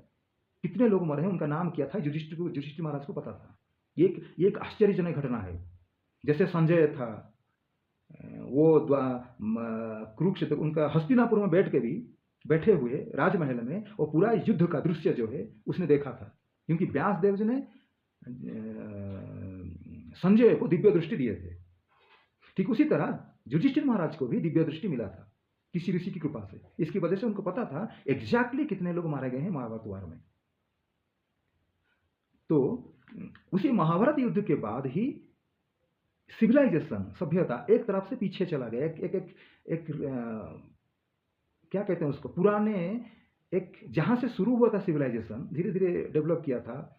कितने लोग मरे हैं, उनका नाम क्या था, युधिष्ठिर महाराज को पता था। ये एक आश्चर्यजनक घटना है। जैसे संजय था, वो कुरुक्षेत्र, उनका हस्तिनापुर में बैठे हुए राजमहल में वो पूरा युद्ध का दृश्य जो है उसने देखा था, क्योंकि व्यासदेव जी ने संजय को दिव्य दृष्टि दिए थे। ठीक उसी तरह युधिष्ठिर महाराज को भी दिव्य दृष्टि मिला था किसी ऋषि की कृपा से। इसकी वजह से उनको पता था एग्जैक्टली कितने लोग मारे गए हैं महाभारत वार में। तो उसी महाभारत युद्ध के बाद ही सिविलाइजेशन, सभ्यता एक तरफ से पीछे चला गया। एक क्या कहते हैं उसको, पुराने एक जहां से शुरू हुआ था सिविलाइजेशन धीरे धीरे डेवलप किया था।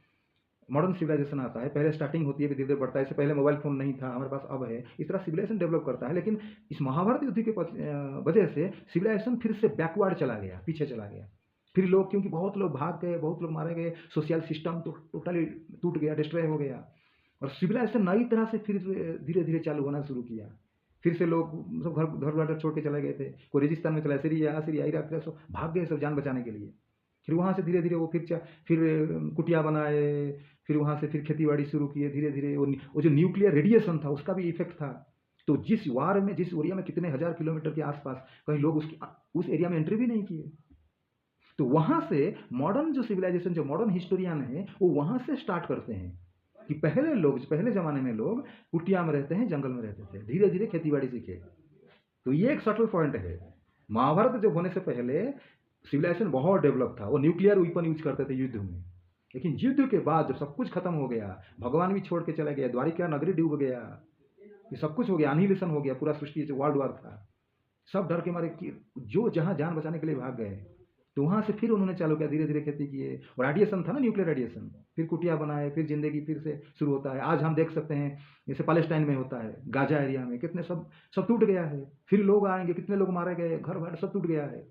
मॉडर्न सिविलाइजेशन आता है, पहले स्टार्टिंग होती है, धीरे धीरे बढ़ता है। इससे पहले मोबाइल फोन नहीं था, हमारे पास अब है। इस तरह सिविलाइजेशन डेवलप करता है। लेकिन इस महाभारत युद्ध के वजह से सिविलाइजेशन फिर से बैकवर्ड चला गया, पीछे चला गया। फिर लोग, क्योंकि बहुत लोग भाग गए, बहुत लोग मारे गए, सोशल सिस्टम तो टोटली टूट गया, डिस्ट्रॉय हो गया। और सिविलाइजेशन नई तरह से फिर धीरे धीरे चालू होना शुरू किया। फिर से लोग सब घर बार छोड़ के चले गए थे। कोई रेगिस्तान में चला, सीरिया इराक, सब भाग गए सब जान बचाने के लिए। फिर वहाँ से धीरे धीरे वो फिर कुटिया बनाए, फिर वहाँ से फिर खेती बाड़ी शुरू किए। धीरे धीरे वो जो न्यूक्लियर रेडिएशन था उसका भी इफेक्ट था। तो जिस वार में, जिस एरिया में कितने हजार किलोमीटर के आसपास, कहीं लोग उस एरिया में एंट्री भी नहीं किए। तो वहाँ से मॉडर्न जो सिविलाइजेशन, जो मॉडर्न हिस्टोरियन है, वो वहाँ से स्टार्ट करते हैं कि पहले ज़माने में लोग कुटिया में रहते हैं, जंगल में रहते थे, धीरे धीरे खेती बाड़ी सीखे। तो ये एक सटल पॉइंट है। महाभारत जब होने से पहले सिविलाइजेशन बहुत डेवलप था। वो न्यूक्लियर वेपन यूज करते थे युद्ध में। लेकिन युद्ध के बाद जब सब कुछ खत्म हो गया, भगवान भी छोड़ के चले गए, द्वारिका नगरी डूब गया, ये सब कुछ हो गया, अनिहिलेशन हो गया, पूरा सृष्टि जो वर्ल्ड वार था, सब डर के मारे जो जहां जान बचाने के लिए भाग गए। तो वहां से फिर उन्होंने चालू किया, धीरे धीरे खेती किए। और रेडिएशन था ना, न्यूक्लियर रेडिएशन, फिर कुटिया बनाए, फिर जिंदगी फिर से शुरू होता है। आज हम देख सकते हैं जैसे पैलेस्टाइन में होता है, गाजा एरिया में कितने सब टूट गया है। फिर लोग आएंगे, कितने लोग मारे गए, घर बार सब टूट गया है।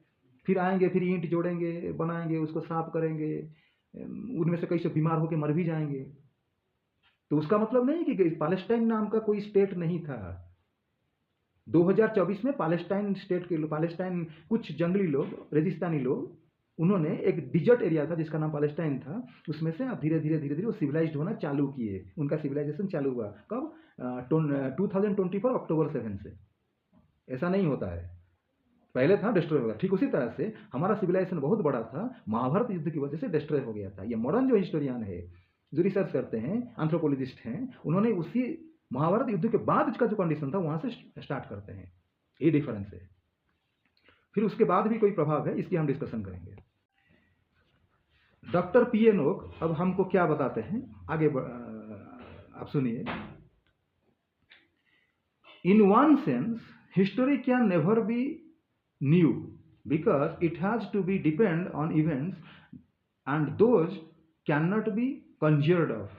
फिर आएंगे, फिर ईंट जोड़ेंगे, बनाएंगे, उसको साफ करेंगे, उनमें से कई सब बीमार होकर मर भी जाएंगे। तो उसका मतलब नहीं कि पैलेस्टाइन नाम का कोई स्टेट नहीं था। 2024 में पैलेस्टाइन कुछ जंगली लोग, रेगिस्तानी लोग, उन्होंने एक डिजर्ट एरिया था जिसका नाम पैलेस्टाइन था, उसमें से अब धीरे धीरे वो सिविलाइज्ड होना चालू किए। उनका सिविलाइजेशन चालू हुआ कब? 2024 अक्टूबर 7 से। ऐसा नहीं होता है, पहले था, डिस्ट्रॉय हो गया। ठीक उसी तरह से हमारा सिविलाइजेशन बहुत बड़ा था, महाभारत युद्ध की वजह से डिस्ट्रॉय हो गया था। ये मॉडर्न जो हिस्टोरियन है, जो रिसर्च करते हैं, एंथ्रोपोलॉजिस्ट हैं, उन्होंने उसी महाभारत युद्ध के बाद इसका जो कंडीशन था वहां से स्टार्ट करते हैं। ये डिफरेंस है। फिर उसके बाद भी कोई प्रभाव है, इसकी हम डिस्कशन करेंगे। Doctor P.N. ओक अब हमको क्या बताते हैं, आगे आप सुनिए। In one sense history can never be new because it has to be depend on events and those cannot be conjured of.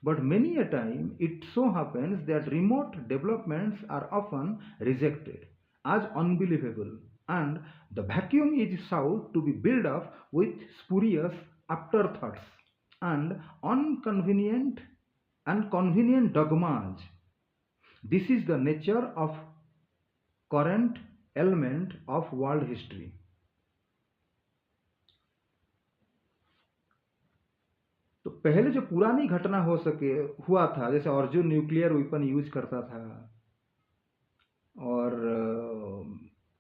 But many a time it so happens that remote developments are often rejected as unbelievable, and the vacuum is sought to be built up with spurious afterthoughts and convenient dogmas. This is the nature of current element of world history. तो पहले जो पुरानी घटना हुआ था, जैसे Arjun nuclear weapon use करता था और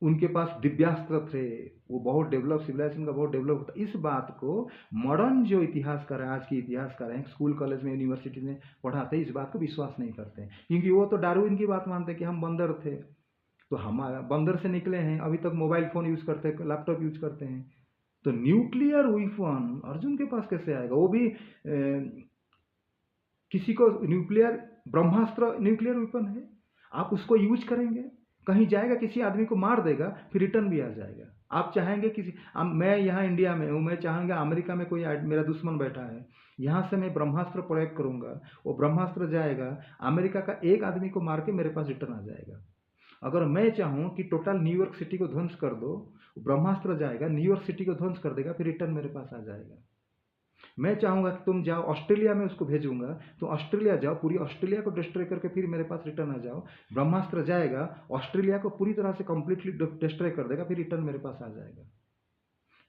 उनके पास दिव्यास्त्र थे, वो बहुत डेवलप, सिविलाइजेशन का बहुत डेवलप होता। इस बात को मॉडर्न जो इतिहासकार है, आज के इतिहासकार हैं, स्कूल कॉलेज में यूनिवर्सिटी में पढ़ाते, इस बात को विश्वास नहीं करते, क्योंकि वो तो डार्विन की बात मानते कि हम बंदर थे, तो हम बंदर से निकले हैं, अभी तक मोबाइल फोन यूज करते हैं, लैपटॉप यूज करते हैं। तो न्यूक्लियर वेपन अर्जुन के पास कैसे आएगा? वो भी किसी को ब्रह्मास्त्र न्यूक्लियर वेपन है, आप उसको यूज करेंगे, कहीं जाएगा, किसी आदमी को मार देगा, फिर रिटर्न भी आ जाएगा। आप चाहेंगे मैं यहाँ इंडिया में हूँ, मैं चाहूँगा अमेरिका में कोई मेरा दुश्मन बैठा है, यहाँ से मैं ब्रह्मास्त्र प्रयोग करूँगा, वो ब्रह्मास्त्र जाएगा, अमेरिका का एक आदमी को मार के मेरे पास रिटर्न आ जाएगा। अगर मैं चाहूँ कि टोटल न्यूयॉर्क सिटी को ध्वंस कर दो, ब्रह्मास्त्र जाएगा, न्यूयॉर्क सिटी को ध्वंस कर देगा, फिर रिटर्न मेरे पास आ जाएगा। मैं चाहूँगा कि तुम जाओ ऑस्ट्रेलिया में, उसको भेजूंगा, तो ऑस्ट्रेलिया जाओ, पूरी ऑस्ट्रेलिया को डिस्ट्रॉय करके फिर मेरे पास रिटर्न आ जाओ। ब्रह्मास्त्र जाएगा, ऑस्ट्रेलिया को पूरी तरह से कंप्लीटली डिस्ट्रॉय कर देगा, फिर रिटर्न मेरे पास आ जाएगा।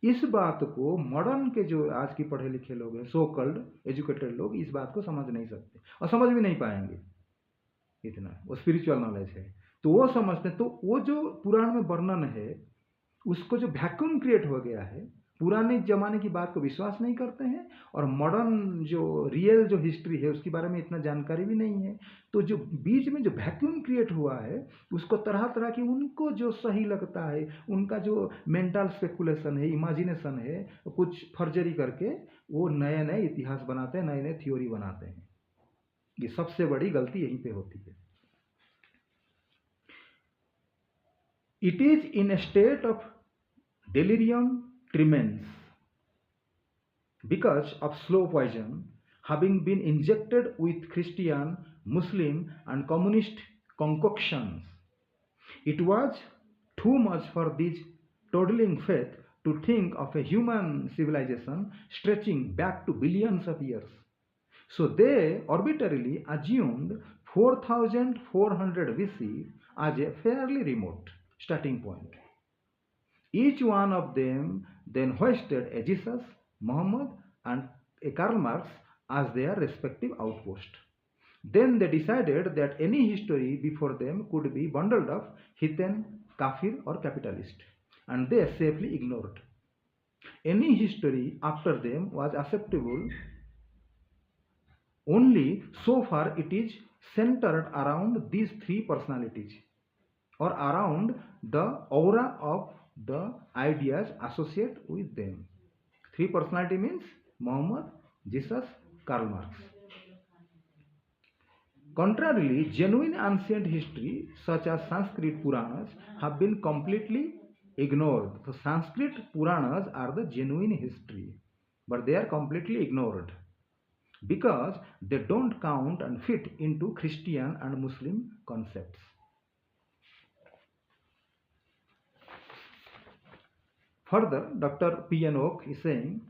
इस बात को मॉडर्न के जो आज की पढ़े लिखे लोग हैं, सो कॉल्ड एजुकेटेड लोग, इस बात को समझ नहीं सकते और समझ भी नहीं पाएंगे। इतना वो स्पिरिचुअल नॉलेज है तो वो समझते हैं। तो वो जो पुराण में वर्णन है, उसको जो वैक्यूम क्रिएट हो गया है, पुराने ज़माने की बात को विश्वास नहीं करते हैं और मॉडर्न जो रियल जो हिस्ट्री है उसके बारे में इतना जानकारी भी नहीं है। तो जो बीच में जो वैक्यूम क्रिएट हुआ है उसको तरह तरह की उनको जो सही लगता है, उनका जो मेंटल स्पेकुलेशन है, इमेजिनेशन है, कुछ फर्जरी करके वो नए नए इतिहास बनाते हैं, नए नए थ्योरी बनाते हैं। ये सबसे बड़ी गलती यहीं पे होती है। It is in A state of delirium tremens because of slow poison having been injected with Christian, Muslim and communist concoctions. It was too much for these toddling faith to think of a human civilization stretching back to billions of years. So they arbitrarily assumed 4400 BC as a fairly remote starting point. Each one of them then hoisted a Jesus, Muhammad, and a Karl Marx as their respective outpost. Then they decided that any history before them could be bundled of heathen, kafir, or capitalist, and they safely ignored. Any history after them was acceptable only so far it is centered around these three personalities or around the aura of the ideas associated with them. Three personality means Muhammad, Jesus, Karl Marx. Contrarily, genuine ancient history such as Sanskrit Puranas have been completely ignored. So Sanskrit Puranas are the genuine history, but they are completely ignored because they don't count and fit into Christian and Muslim concepts. Further, Dr. P.N. Oak is saying,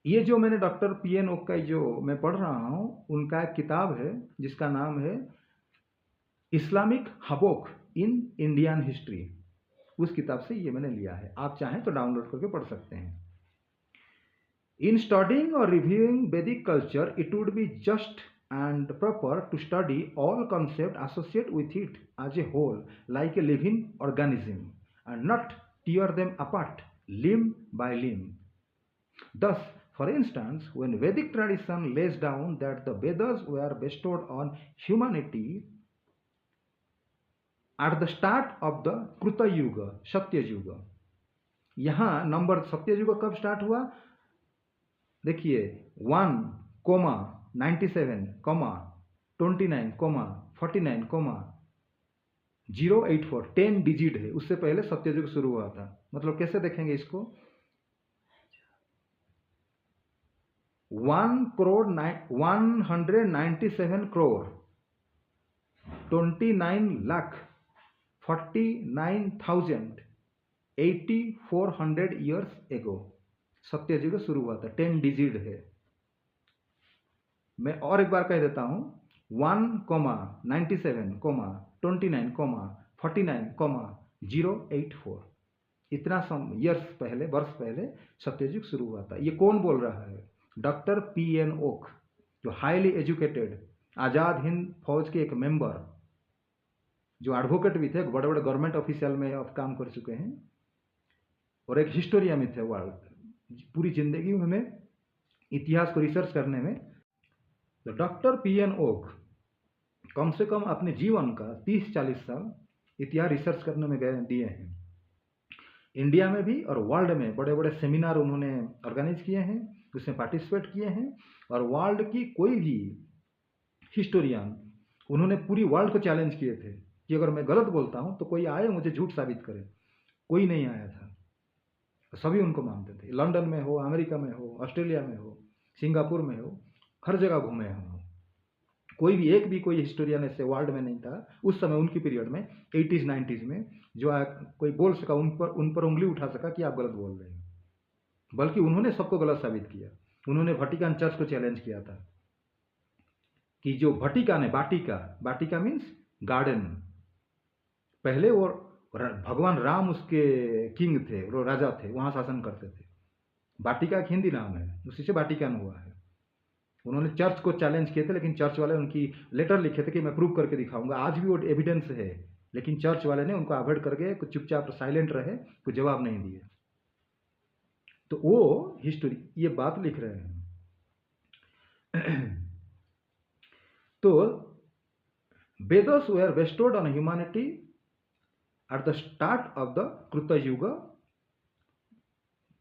ये जो मैंने doctor P.N. Oak का जो मैं पढ़ रहा हूँ उनका एक किताब है जिसका नाम है इस्लामिक हबोक इन इंडियन हिस्ट्री। उस किताब से ये मैंने लिया है, आप चाहें तो डाउनलोड करके पढ़ सकते हैं। In studying or reviewing Vedic culture, it would be just and proper to study all concepts associated with it as a whole, like a living organism, and not tear them apart limb by limb. Thus, for instance, when Vedic tradition lays down that the Vedas were bestowed on humanity at the start of the Kruta Yuga, Satya Yuga, यहाँ number सत्य युग कब start हुआ? देखिए 1,97, 29, 49, 084 10 digit है, उससे पहले सत्ययुग शुरू हुआ था। मतलब कैसे देखेंगे इसको? 197 करोड़ 29,49,8400 ईयर्स एगो सत्ययुग शुरू हुआ था। 10 डिजिट है। मैं और एक बार कह देता हूं 1,97, 29, 49, 084 इतना ईयर्स पहले, वर्ष पहले सत्ययुग शुरू हुआ था। ये कौन बोल रहा है? Doctor P.N. ओक, जो हाईली एजुकेटेड आज़ाद हिंद फौज के एक मेंबर, जो एडवोकेट भी थे, बड़े बड़े गवर्नमेंट ऑफिशियल में अब काम कर चुके हैं और एक हिस्टोरियन भी थे। वर्ल्ड पूरी जिंदगी उन्होंने इतिहास को रिसर्च करने में। तो डॉक्टर P.N. ओक कम से कम अपने जीवन का 30-40 साल इतिहास रिसर्च करने में दिए हैं। इंडिया में भी और वर्ल्ड में बड़े बड़े सेमिनार उन्होंने ऑर्गेनाइज किए हैं, उसमें पार्टिसिपेट किए हैं और वर्ल्ड की कोई भी हिस्टोरियन उन्होंने पूरी वर्ल्ड को चैलेंज किए थे कि अगर मैं गलत बोलता हूं तो कोई आए मुझे झूठ साबित करे। कोई नहीं आया था, सभी उनको मानते थे। लंदन में हो, अमेरिका में हो, ऑस्ट्रेलिया में हो, सिंगापुर में हो, हर जगह घूमे हम। कोई भी एक भी कोई हिस्टोरियन ऐसे वर्ल्ड में नहीं था उस समय, उनकी पीरियड में 80s 90s में, जो कोई बोल सका, उन पर उंगली उठा सका कि आप गलत बोल रहे हैं। बल्कि उन्होंने सबको गलत साबित किया। उन्होंने वटिकन चर्च को चैलेंज किया था कि जो वटिकन है, बाटिका मीन्स गार्डन, पहले वो भगवान राम उसके किंग थे, वो राजा थे, वहां शासन करते थे। बाटिका एक हिंदी नाम है, उसी से वाटिकन हुआ है। उन्होंने चर्च को चैलेंज किए थे, लेकिन चर्च वाले उनकी लेटर लिखे थे कि मैं प्रूव करके दिखाऊंगा। आज भी वो एविडेंस है, लेकिन चर्च वाले ने उनको अवॉइड करके कुछ चुपचाप साइलेंट रहे, कुछ जवाब नहीं दिए। तो वो हिस्ट्री ये बात लिख रहे हैं। तो Vedas were bestowed on humanity at the start of the Krita Yuga.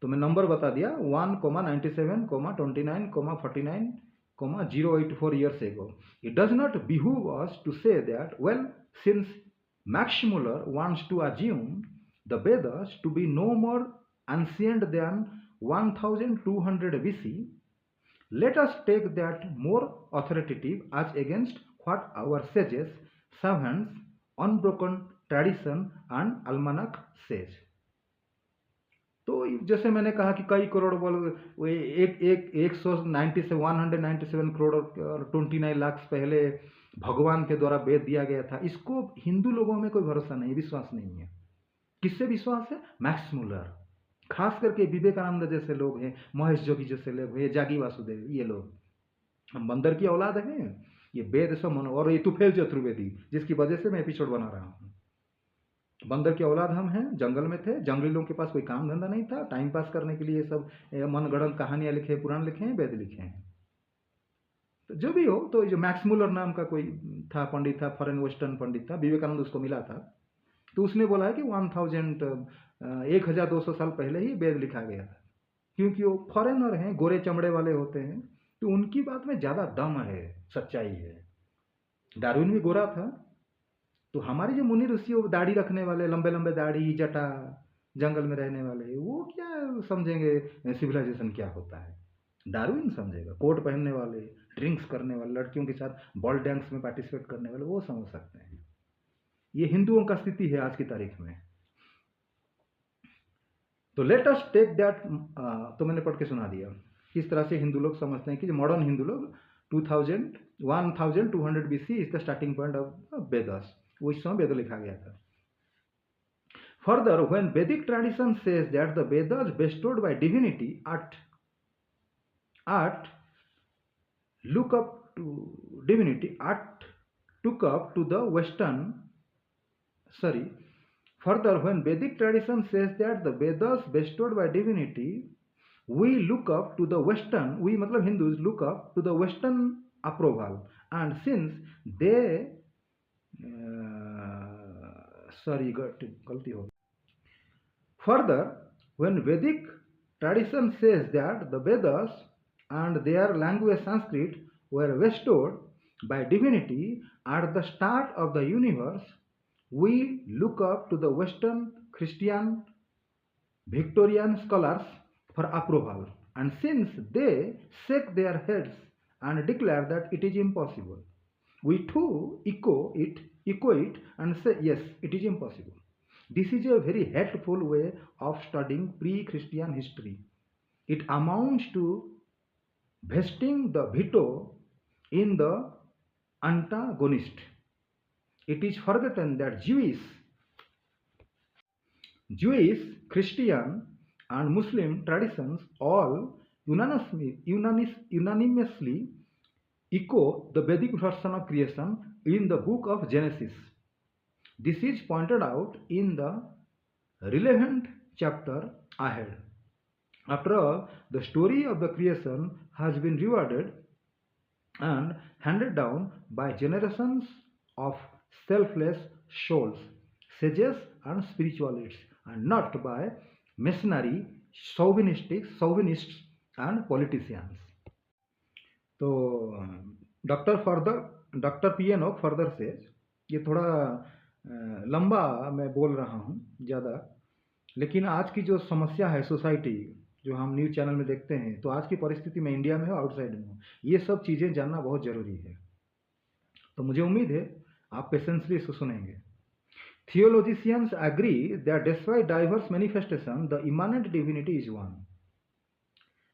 तो मैं नंबर बता दिया 1,97, 29, 49, 084 years ago. It does not behoove us to say that, well, since Max Muller wants to assume the Vedas to be no more ancient than 1200 BC, let us take that more authoritative as against what our sages, savants, unbroken tradition and almanac says. तो जैसे मैंने कहा कि कई करोड़ बोल वो एक 197 करोड़ और 29 लाख पहले भगवान के द्वारा वेद दिया गया था, इसको हिंदू लोगों में कोई भरोसा नहीं, विश्वास नहीं है। किससे विश्वास है? मैक्स मुलर, खास करके विवेकानंद जैसे लोग हैं, महेश जोगी जैसे लोग हैं, जागी वासुदेव, ये लोग हम बंदर की औलाद हैं। ये वेद सब और ये तुफेल चतुर्वेदी जिसकी वजह से मैं एपिसोड बना रहा हूँ। बंदर की औलाद हम हैं, जंगल में थे, जंगली लोगों के पास कोई काम धंधा नहीं था, टाइम पास करने के लिए सब मनगढ़ंत कहानियां लिखे, पुराण लिखे हैं, वेद लिखे हैं। तो जो भी हो, तो जो मैक्स मुलर नाम का कोई था, पंडित था, फॉरेन वेस्टर्न पंडित था, विवेकानंद उसको मिला था, तो उसने बोला है कि 1200 साल पहले ही वेद लिखा गया था। क्योंकि वो फॉरेनर हैं, गोरे चमड़े वाले होते हैं, तो उनकी बात में ज़्यादा दम है, सच्चाई है। डार्विन भी गोरा था, तो हमारे जो मुनि ऋषि वो दाढ़ी रखने वाले, लंबे लंबे दाढ़ी, जटा, जंगल में रहने वाले, वो क्या समझेंगे सिविलाइजेशन क्या होता है? डार्विन समझेगा। कोट पहनने वाले, ड्रिंक्स करने वाले, लड़कियों के साथ बॉल डांस में पार्टिसिपेट करने वाले, वो समझ सकते हैं। ये हिंदुओं का स्थिति है आज की तारीख में। तो लेट अस टेक दैट, तो मैंने पढ़ के सुना दिया किस तरह से हिंदू लोग समझते हैं कि जो मॉडर्न हिंदू लोग 1200 BC is the starting point of Vedas. वो इस समय वेद लिखा गया था। फर्दर, व्हेन वैदिक tradition says that the Vedas bestowed by divinity at look up to divinity at took up to the western sorry further when Vedic tradition says that the Vedas bestowed by divinity, we look up to the western, we मतलब Hindus look up to the western approval, and since they गलती हो। Further, when Vedic tradition says that the Vedas and their language Sanskrit were bestowed by divinity at the start of the universe, we look up to the Western Christian Victorian scholars for approval, and since they shake their heads and declare that it is impossible, we too echo it and say yes, it is impossible. This is a very helpful way of studying pre-Christian history. It amounts to vesting the veto in the antagonist. It is forgotten that Jewish, Christian and Muslim traditions all unanimously echo the Vedic version of creation in the book of Genesis. This is pointed out in the relevant chapter ahead. After all, the story of the creation has been rewarded and handed down by generations of selfless souls, sages and spiritualists, and not by mercenary chauvinists and politicians. तो doctor PN Oak further says, ये थोड़ा लंबा मैं बोल रहा हूँ ज़्यादा, लेकिन आज की जो समस्या है सोसाइटी, जो हम न्यूज़ चैनल में देखते हैं, तो आज की परिस्थिति में इंडिया में हो आउटसाइड में हो, ये सब चीज़ें जानना बहुत ज़रूरी है। तो मुझे उम्मीद है आप पेशेंसली इसको सुनेंगे। Theologians agree that despite diverse manifestation, the immanent divinity is one.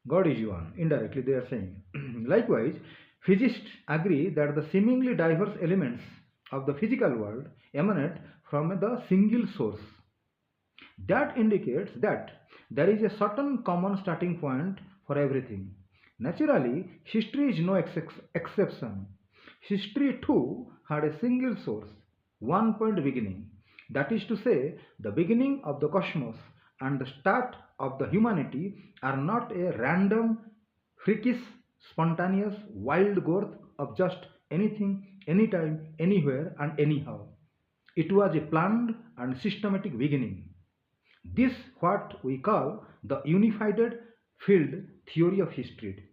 God is one. Indirectly, they are saying. Likewise, physicists agree that the seemingly diverse elements of the physical world emanate from the single source. That indicates that there is a certain common starting point for everything. Naturally, history is no exception. History too had a single source, one point beginning. That is to say, the beginning of the cosmos and the start of the humanity are not a random, freakish, spontaneous, wild growth of just anything, anytime, anywhere, and anyhow. It was a planned and systematic beginning. This what we call the unified field theory of history.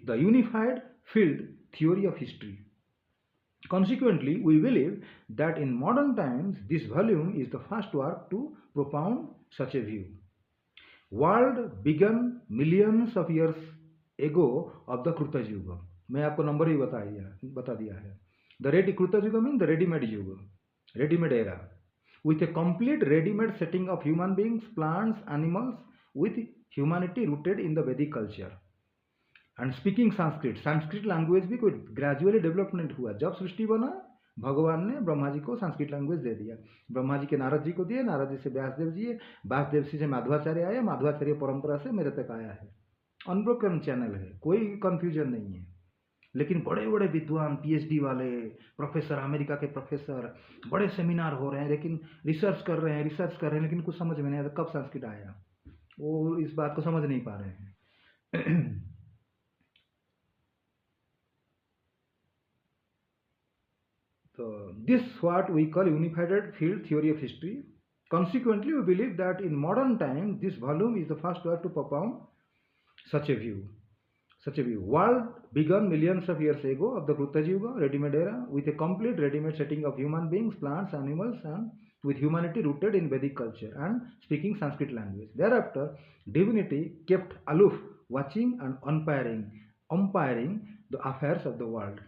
The unified field theory of history. Consequently, we believe that in modern times this volume is the first work to propound such a view. World began millions of years ago of the Kruta Yuga. मैं आपको number ही बता दिया है. The Kruta Yuga means the ready-made Yuga, ready-made era, with a complete ready-made setting of human beings, plants, animals, with humanity rooted in the Vedic culture. And speaking Sanskrit language भी कोई gradually development हुआ. जब सृष्टि बना भगवान ने ब्रह्मा जी को Sanskrit language दे दिया. ब्रह्मा जी के नारद जी को दिए, नारद जी से व्यासदेव जी, व्यासदेव जी से माधवाचार्य आया, माधवाचार्य परंपरा से मेरे तक आया है. अनब्रोकन चैनल है, कोई कंफ्यूजन नहीं है. लेकिन बड़े बड़े विद्वान, पीएचडी वाले प्रोफेसर, अमेरिका के प्रोफेसर, बड़े सेमिनार हो रहे हैं, लेकिन रिसर्च कर रहे हैं, लेकिन कुछ समझ में नहीं आता कब संस्कृत आया. वो इस बात को समझ नहीं पा रहे हैं. So this what we call unified field theory of history. Consequently, we believe that in modern time, this volume is the first work to propound such a view. World began millions of years ago of the Kruta Yuga, ready-made era, with a complete ready-made setting of human beings, plants, animals, and with humanity rooted in Vedic culture and speaking Sanskrit language. Thereafter, divinity kept aloof, watching and umpiring the affairs of the world.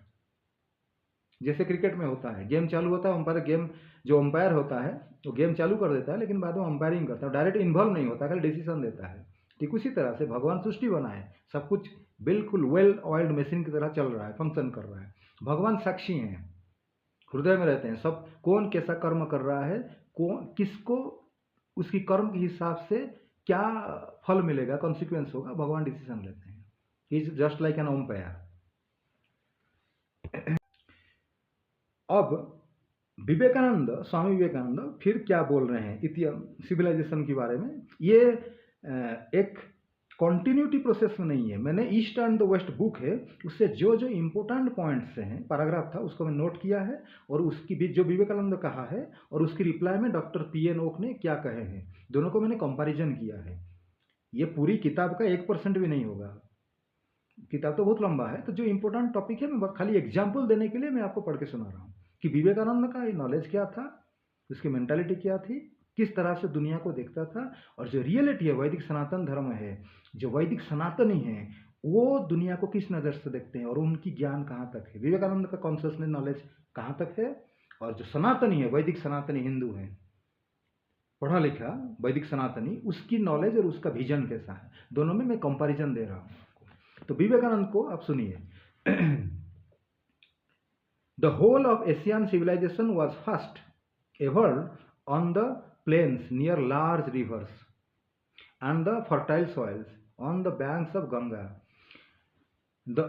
जैसे cricket में होता है, game चालू होता है, umpire game जो umpire होता है वो गेम चालू कर देता है, लेकिन बाद में अंपायरिंग करता है, डायरेक्ट इन्वॉल्व नहीं होता, खाली डिसीजन देता है. ठीक उसी तरह से भगवान सृष्टि बनाए, सब कुछ बिल्कुल वेल ऑयल्ड मशीन की तरह चल रहा है, फंक्शन कर रहा है. भगवान साक्षी हैं, हृदय में रहते हैं. सब कौन कैसा कर्म कर रहा है, कौन किसको उसकी कर्म के हिसाब से क्या फल मिलेगा, कॉन्सिक्वेंस होगा, भगवान डिसीजन लेते हैं. He is just like an umpire. अब स्वामी विवेकानंद फिर क्या बोल रहे हैं सिविलाइजेशन के बारे में. ये एक कॉन्टिन्यूटी प्रोसेस में नहीं है. मैंने East and the West book है, उससे जो जो इम्पोर्टेंट पॉइंट्स हैं, पैराग्राफ था, उसको मैं नोट किया है, और उसकी भी जो विवेकानंद कहा है और उसकी रिप्लाई में डॉक्टर पीएन ओक ने क्या कहे हैं, दोनों को मैंने कंपैरिजन किया है. ये पूरी किताब का 1% भी नहीं होगा, किताब तो बहुत लंबा है. तो जो इम्पोर्टेंट टॉपिक है मैं खाली एग्जाम्पल देने के लिए मैं आपको पढ़ के सुना रहा हूँ कि विवेकानंद का नॉलेज क्या था, उसकी मेंटालिटी क्या थी, किस तरह से दुनिया को देखता था, और जो रियलिटी है वैदिक सनातन धर्म है, जो वैदिक सनातनी है, वो दुनिया को किस नज़र से देखते हैं और उनकी ज्ञान कहाँ तक है, विवेकानंद का कॉन्शियसनेस नॉलेज कहाँ तक है, और जो सनातनी है, वैदिक सनातनी हिंदू है, पढ़ा लिखा वैदिक सनातनी, उसकी नॉलेज और उसका विजन कैसा है, दोनों में मैं कंपैरिजन दे रहा हूँ. तो विवेकानंद को आप सुनिए. The whole of Asian civilization was first evolved on the plains near large rivers and the fertile soils on the banks of Ganga. The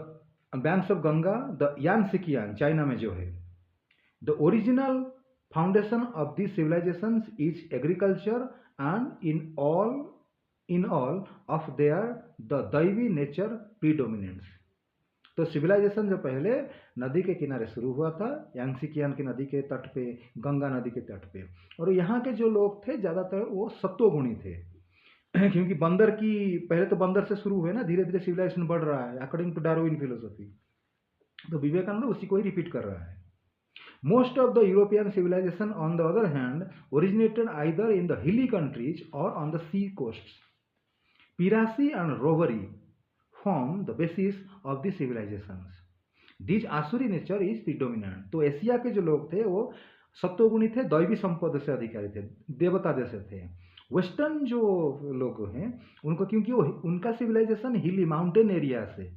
banks of Ganga, the Yangtze China में जो है. The original foundation of these civilizations is agriculture, and in all of their the दैवी nature predominates. तो civilisation जो पहले नदी के किनारे शुरू हुआ था, यांगसी की नदी के तट पे, गंगा नदी के तट पे, और यहाँ के जो लोग थे ज़्यादातर वो सत्वगुणी थे. क्योंकि बंदर की पहले तो बंदर से शुरू हुए ना, धीरे धीरे सिविलाइजेशन बढ़ रहा है अकॉर्डिंग टू डार्विन फिलोसफी. तो विवेकानंद उसी को ही रिपीट कर रहा है. Most of the European civilization on the other hand originated either in the hilly countries or on the sea coast. Piracy and रोवरी form the basis of the civilizations. This asuri nature is predominant. तो Asia के जो लोग थे वो सत्वगुणी थे, दैवी संपद से अधिकारी थे, देवता जैसे थे. वेस्टर्न जो लोग हैं उनको, क्योंकि वो उनका सिविलाइजेशन हिली माउंटेन एरिया से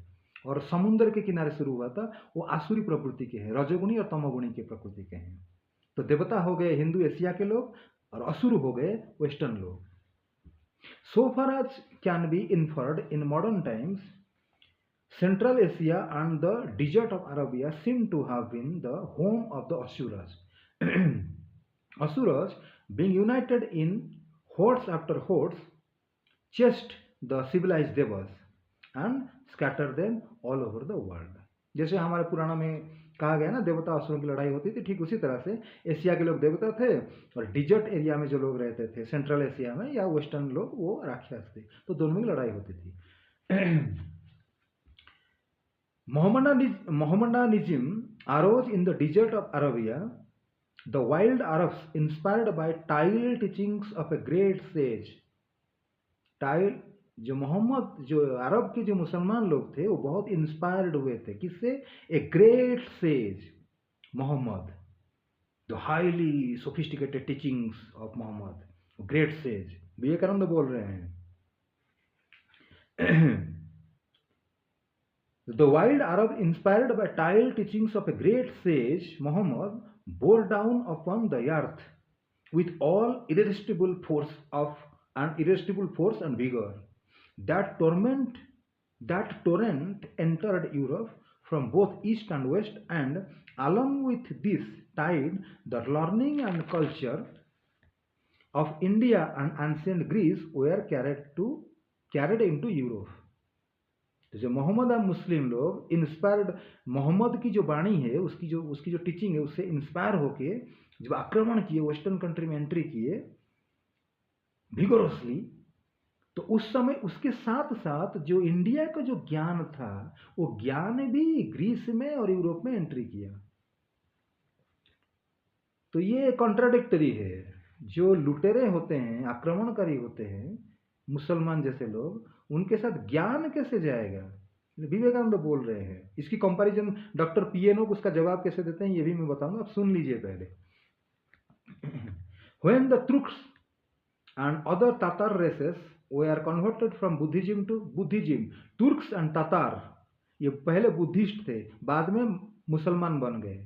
और समुद्र के किनारे शुरू हुआ था, वो आसुरी प्रकृति के हैं, रजोगुणी और तमोगुणी के प्रकृति के हैं. तो देवता हो गए हिंदू एशिया के लोग और असुर हो गए वेस्टर्न लोग. So far as can be inferred in modern times, Central Asia and the desert of Arabia seem to have been the home of the Asuras. Asuras being united in hordes after hordes chased the civilized devas and scattered them all over the world. जैसे हमारे पुराणों में कहा गया ना देवता असुरों की लड़ाई होती थी, ठीक उसी तरह से एशिया के लोग देवता थे और डिजर्ट एरिया में जो लोग रहते थे सेंट्रल एशिया में या वेस्टर्न लोग वो राक्षस थे, तो दोनों में लड़ाई होती थी. Mohammedanism arose in the desert of Arabia. The wild Arabs, inspired by tile teachings of a great sage. Tile जो मोहम्मद जो अरब के जो मुसलमान लोग थे वो बहुत इंस्पायर्ड हुए थे किससे? A great sage Mohammed, the highly sophisticated teachings of Mohammed, great sage Vivekananda बोल रहे हैं. The wild Arab, inspired by tile teachings of a great sage, Muhammad, bore down upon the earth with all irresistible force and vigor. That torrent entered Europe from both east and west, and along with this tide, the learning and culture of India and ancient Greece were carried into Europe. तो जो मोहम्मद और मुस्लिम लोग inspired, Mohammad की जो वाणी है उसकी जो teaching है उससे इंस्पायर होके जब आक्रमण किए, वेस्टर्न कंट्री में एंट्री किए विगोरसली, तो उस समय उसके साथ साथ जो इंडिया का जो ज्ञान था वो ज्ञान भी ग्रीस में और यूरोप में एंट्री किया. तो ये कॉन्ट्राडिक्टरी है. जो लुटेरे होते हैं, आक्रमणकारी होते हैं, मुसलमान जैसे लोग, उनके साथ ज्ञान कैसे जाएगा? विवेकानंद बोल रहे हैं. इसकी कंपैरिजन डॉक्टर पीएनओ को उसका जवाब कैसे देते हैं ये भी मैं बताऊंगा, आप सुन लीजिए पहले. When the Turks and other Tatar races were converted from Buddhism to Buddhism, Turks and Tatar ये पहले बुद्धिस्ट थे, बाद में मुसलमान बन गए.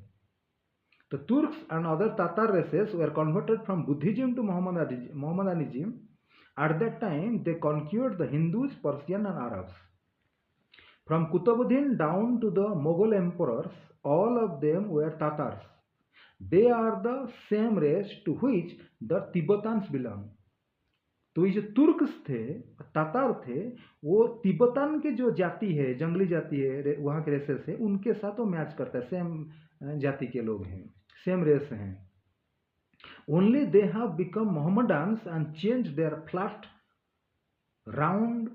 तो Turks and other Tatar races were converted from Buddhism to Mohammedanism. At that time, they conquered the Hindus, Persians, and Arabs. From Qutbuddin down to the Mughal emperors, all of them were Tatars. They are the same race to which the Tibetans belong. तो ये जो Turks थे, Tatar थे, वो Tibetan के जो जाति है, जंगली जाति है, वहाँ के रेसेस है, उनके साथ वो मैच करता है. सेम जाति के लोग हैं, सेम रेस हैं. Only they have become Mohammedans and changed their flat, round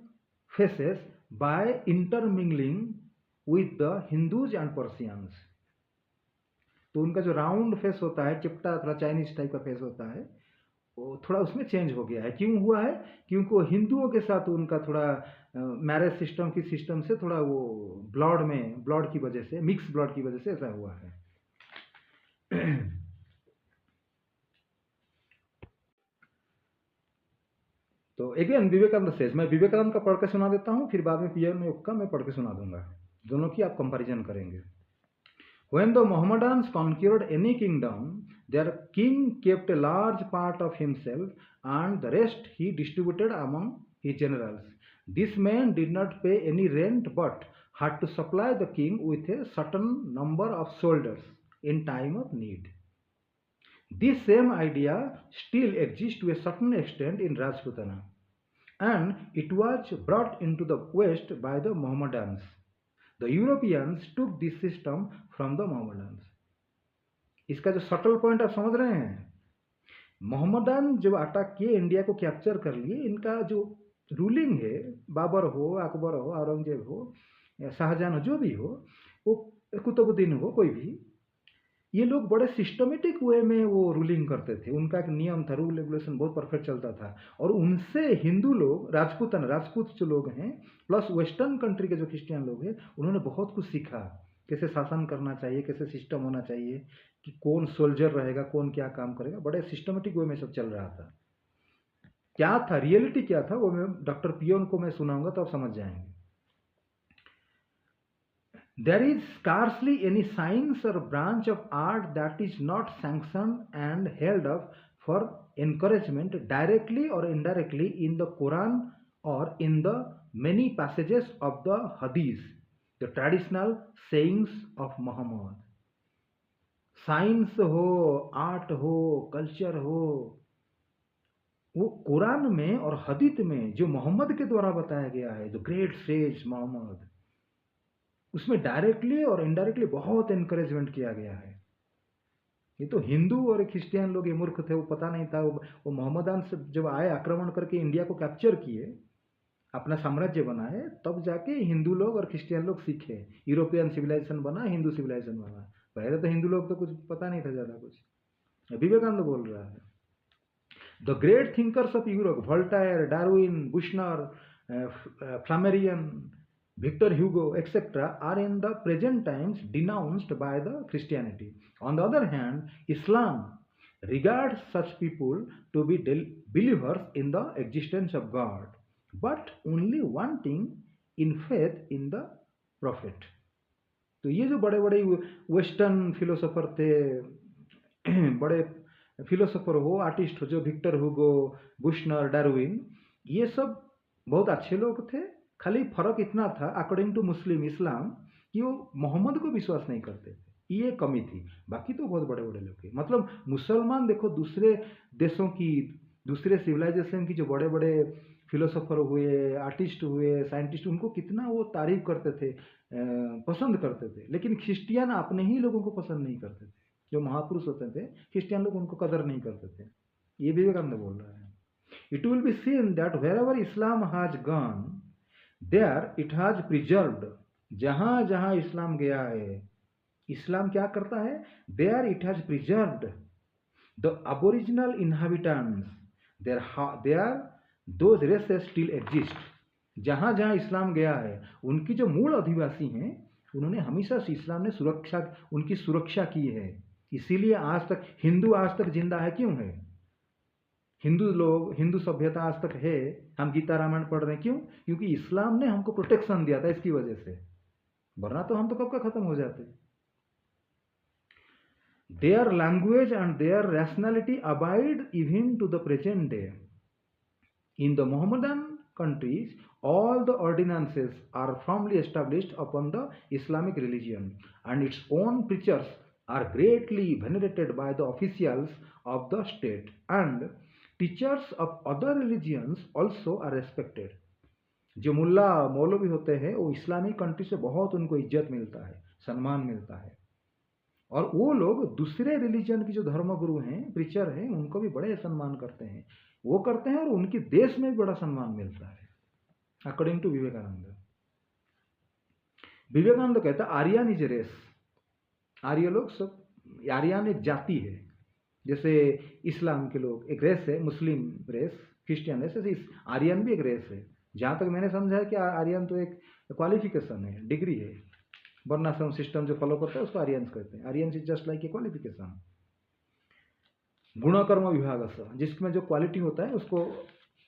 faces by intermingling with the Hindus and Persians. तो उनका जो राउंड फेस होता है, चिपटा थोड़ा चाइनीज टाइप का फेस होता है, वो थोड़ा उसमें चेंज हो गया है. क्यों हुआ है? क्योंकि वो हिंदुओं के साथ उनका थोड़ा मैरिज सिस्टम की सिस्टम से थोड़ा वो ब्लड की वजह से, मिक्स ब्लड की वजह से ऐसा हुआ है. तो अगेन विवेकानंद सेज, मैं विवेकानंद का पढ़ के सुना देता हूँ, फिर बाद में पीएनओ का मैं पढ़ के सुना दूंगा, दोनों की आप कंपैरिजन करेंगे. When the Mohammedans conquered any kingdom, their king kept a large part of himself and the rest he distributed among his generals. This man did not pay any rent but had to supply the king with a certain number of soldiers in time of need. This same idea still exists to a certain extent in Rajputana, and it was brought into the West by the Mohammedans. The Europeans took this system from the Mohammedans. इसका जो subtle point आप समझ रहे हैं, मोहम्मदान जब attack किए, India को capture कर लिए, इनका जो रूलिंग है, बाबर हो, अकबर हो, औरंगजेब हो, शाहजहां हो, जो भी हो, वो कुतुबुद्दीन हो, कोई भी, ये लोग बड़े सिस्टमेटिक वे में वो रूलिंग करते थे. उनका एक नियम था, रूल रेगुलेशन बहुत परफेक्ट चलता था. और उनसे हिंदू लोग, राजपूत जो लोग हैं, प्लस वेस्टर्न कंट्री के जो क्रिश्चियन लोग हैं, उन्होंने बहुत कुछ सीखा. कैसे शासन करना चाहिए, कैसे सिस्टम होना चाहिए, कि कौन सोल्जर रहेगा, कौन क्या काम करेगा, बड़े सिस्टमेटिक वे में सब चल रहा था. क्या था, रियलिटी क्या था, वो मैं डॉक्टर पियोन को मैं सुनाऊंगा तो आप समझ जाएंगे. There is scarcely any science or branch of art that is not sanctioned and held up for encouragement directly or indirectly in the Quran or in the many passages of the Hadith, the traditional sayings of Muhammad. Science हो, art हो, culture हो, वो कुरान में और हदीत में जो मोहम्मद के द्वारा बताया गया है, जो ग्रेट सेज मोहम्मद, उसमें डायरेक्टली और इनडायरेक्टली बहुत एनकरेजमेंट किया गया है। ये तो हिंदू और क्रिश्चियन लोग ये मूर्ख थे, वो पता नहीं था। वो मोहम्मदान से जब आए, आक्रमण करके इंडिया को कैप्चर किए, अपना साम्राज्य बनाए, तब जाके हिंदू लोग और क्रिश्चियन लोग सीखे। यूरोपियन सिविलाइजेशन बना, हिंदू सिविलाइजेशन बना। पहले तो हिंदू लोग तो कुछ पता नहीं था ज़्यादा कुछ। विवेकानंद बोल रहा है, the great thinkers of Europe, Voltaire, Darwin, Buchner, Flammarion, Victor Hugo, etc., are in the present times denounced by the Christianity. On the other hand, Islam regards such people to be believers in the existence of God, but only wanting in faith in the prophet. तो ये जो बड़े बड़े western philosopher थे, बड़े philosopher हो, artist हो, जो विक्टर हुगो, बुशनर, डार्विन, ये सब बहुत अच्छे लोग थे। खाली फर्क इतना था अकॉर्डिंग टू मुस्लिम इस्लाम कि वो मोहम्मद को विश्वास नहीं करते थे, ये कमी थी। बाकी तो बहुत बड़े बड़े लोग थे। मतलब मुसलमान देखो, दूसरे देशों की, दूसरे सिविलाइजेशन की जो बड़े बड़े फिलोसोफर हुए, आर्टिस्ट हुए, साइंटिस्ट, उनको कितना वो तारीफ करते थे, पसंद करते थे। लेकिन क्रिश्चियन अपने ही लोगों को पसंद नहीं करते थे। जो महापुरुष होते थे क्रिश्चियन लोग, उनको कदर नहीं करते थे। ये विवेकानंद बोल रहा है। It will be seen that wherever Islam has gone there it has preserved. जहां जहां इस्लाम गया है, इस्लाम क्या करता है? There it has preserved the aboriginal inhabitants, there those races still exist. जहां जहां इस्लाम गया है, उनकी जो मूल अधिवासी हैं, उन्होंने हमेशा से, इस्लाम ने सुरक्षा, उनकी सुरक्षा की है। इसीलिए आज तक हिंदू आज तक जिंदा है। क्यों है? हिंदू लोग, हिंदू सभ्यता आज तक है। हम गीता रामायण पढ़ रहे हैं, क्यों? क्योंकि इस्लाम ने हमको प्रोटेक्शन दिया था, इसकी वजह से। वरना तो हम तो कब का खत्म हो जाते। Their language and their rationality abide even to the present day. In the Mohammedan countries, all the ordinances are firmly established upon the Islamic religion, and its own preachers are greatly venerated by the officials of the state, and teachers of other religions also are respected. जो मुल्ला मौलवी होते हैं, वो Islamic country से बहुत उनको इज्जत मिलता है, सम्मान मिलता है। और वो लोग दूसरे रिलीजन की जो धर्मगुरु हैं, प्रीचर हैं, उनको भी बड़े सम्मान करते हैं। वो करते हैं, और उनके देश में भी बड़ा सम्मान मिलता है, अकॉर्डिंग टू विवेकानंद। विवेकानंद कहता है आर्यन इज रेस। आर्य लोग सब, आर्यन एक जाति है। जैसे इस्लाम के लोग एक रेस है, मुस्लिम रेस, क्रिश्चियन रेस, ऐसे आर्यन भी एक रेस है। जहाँ तक मैंने समझा है कि आर्यन तो एक क्वालिफिकेशन है, डिग्री है। वर्णाश्रम सिस्टम जो फॉलो करता है उसको आर्यंस कहते हैं। Aryans is just like a qualification. गुणकर्म विभाग, जिसमें जो क्वालिटी होता है उसको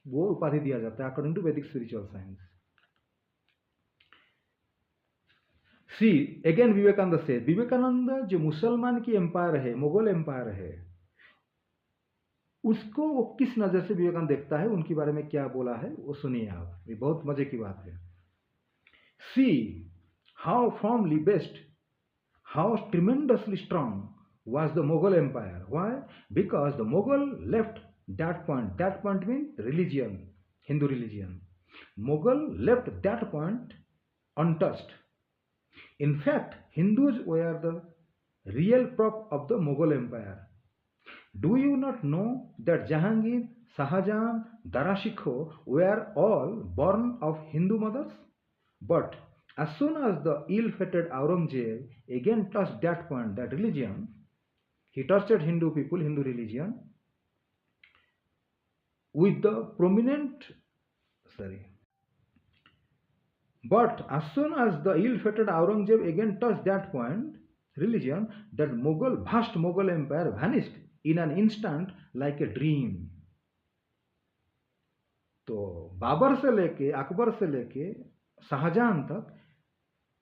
वो उपाधि दिया जाता है, according to Vedic spiritual science. See again Vivekananda से, विवेकानंद जो मुसलमान की एम्पायर है, मुगल एम्पायर है, उसको वो किस नजर से विवेकानंद देखता है, उनके बारे में क्या बोला है, वो सुनिए आप। ये बहुत मजे की बात है। See how formally based, how tremendously strong was the Mughal Empire. Why? Because the Mughal left that point. That point means religion, Hindu religion. Mughal left that point untouched. In fact, Hindus were the real prop of the Mughal Empire. Do you not know that Jahangir, Shahjahan, Dara Shikoh were all born of Hindu mothers? But as soon as the ill-fated Aurangzeb again touched that point, that religion, he tortured Hindu people, Hindu religion, with the prominent, But as soon as the ill-fated Aurangzeb again touched that point, religion, that vast Mughal empire vanished in an instant like a dream. तो बाबर से लेके, अकबर से लेके शाहजहां तक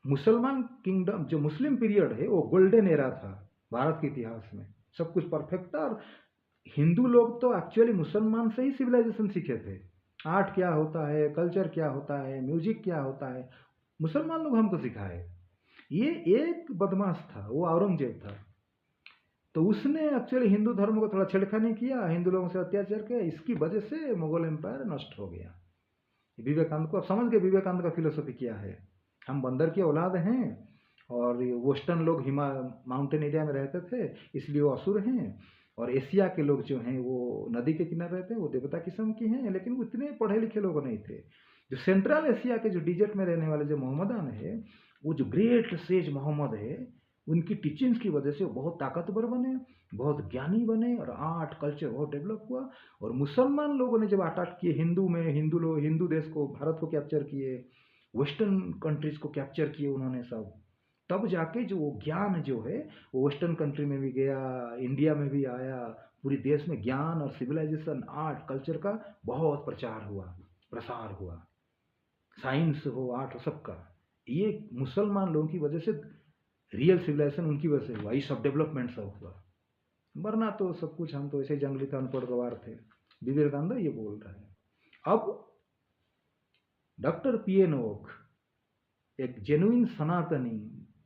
मुसलमान kingdom, जो मुस्लिम period है, वो गोल्डन एरा था भारत के इतिहास में। सब कुछ परफेक्ट था। और हिंदू लोग तो एक्चुअली मुसलमान से ही सिविलाइजेशन सीखे थे। आर्ट क्या होता है, कल्चर क्या होता है, म्यूजिक क्या होता है, मुसलमान लोग हमको सिखाए। ये एक बदमाश था, वो औरंगजेब था। तो उसने एक्चुअली हिंदू धर्म को थोड़ा छेड़खानी किया, हिंदू लोगों से अत्याचार किया, इसकी वजह से मुगल एम्पायर नष्ट हो गया। विवेकानंद को आप समझ गए विवेकानंद का फिलोसफी क्या है। हम बंदर की औलाद हैं और ये वेस्टर्न लोग माउंटेन एरिया में रहते थे इसलिए वो असुर हैं, और एशिया के लोग जो हैं वो नदी के किनारे रहते हैं, वो देवता किस्म की हैं, लेकिन वो इतने पढ़े लिखे लोग नहीं थे। जो सेंट्रल एशिया के जो डिजर्ट में रहने वाले जो मोहम्मदान है, वो जो ग्रेट सेज मोहम्मद है, उनकी टीचिंग्स की वजह से वो बहुत ताकतवर बने, बहुत ज्ञानी बने, और आर्ट कल्चर बहुत डेवलप हुआ। और मुसलमान लोगों ने जब अटैक किए हिंदू में, हिंदू लोग हिंदू देश को, भारत को कैप्चर किए, वेस्टर्न कंट्रीज को कैप्चर किए उन्होंने सब, तब जाके जो वो ज्ञान जो है वो वेस्टर्न कंट्री में भी गया, इंडिया में भी आया, पूरी देश में ज्ञान और सिविलाइजेशन आर्ट कल्चर का बहुत प्रचार हुआ, प्रसार हुआ, साइंस हो आर्ट हो सबका। ये मुसलमान लोगों की वजह से रियल सिविलाइजेशन उनकी वजह से हुआ, ये सब डेवलपमेंट सब हुआ, वरना तो सब कुछ हम तो ऐसे जंगली थे, अनपढ़ गवार थे। विवेकानंद ये बोल रहा है। अब डॉक्टर पीएन ओक एक जेन्युइन सनातनी,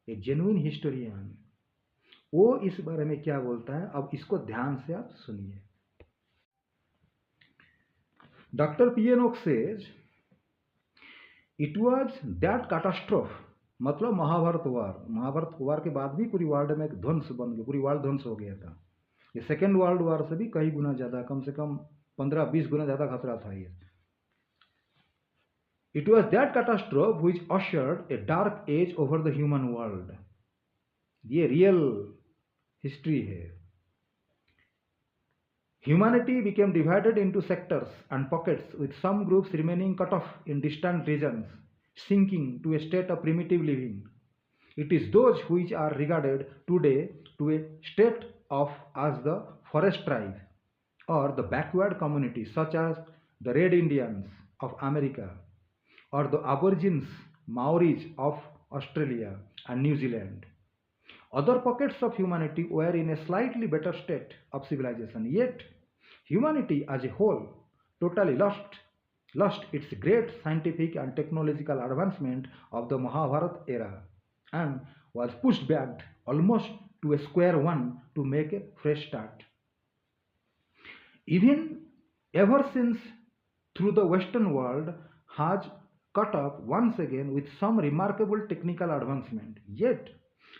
एक जेन्युइन हिस्टोरियन, वो इस बारे में क्या बोलता है, अब इसको ध्यान से आप सुनिए। Doctor PN Oak says it was that catastrophe, मतलब महाभारत वार के बाद भी पूरी वर्ल्ड में एक ध्वंस बन गया, पूरी वर्ल्ड ध्वंस हो गया था। ये सेकेंड वर्ल्ड वार से भी कई गुना ज़्यादा, कम से कम 15-20 गुना ज़्यादा खतरा था ये। It was that catastrophe which ushered a dark age over the human world. ये रियल हिस्ट्री है। Humanity became divided into sectors and pockets, with some groups remaining cut off in distant regions, sinking to a state of primitive living. It is those which are regarded today to a state of as the forest tribe or the backward communities such as the Red Indians of America or the Aborigines Maoris of Australia and New Zealand. Other pockets of humanity were in a slightly better state of civilization, yet humanity as a whole totally lost its great scientific and technological advancement of the Mahabharata era and was pushed back almost to a square one to make a fresh start. Even ever since, through the Western world has caught up once again with some remarkable technical advancement. Yet,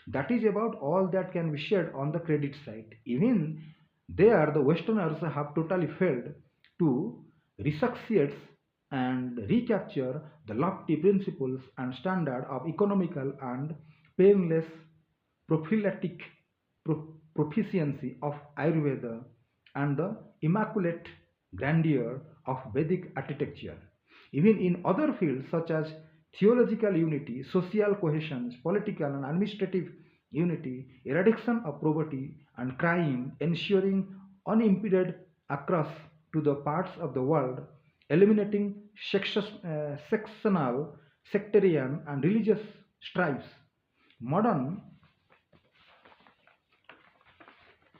that is about all that can be shared on the credit side. Even there, the Westerners have totally failed to resucceed and recapture the lofty principles and standard of economical and painless prophylactic proficiency of Ayurveda and the immaculate grandeur of Vedic architecture. Even in other fields such as theological unity, social cohesion, political and administrative unity, eradication of poverty and crime, ensuring unimpeded access to the parts of the world, eliminating sectional, sectarian, and religious strifes. Modern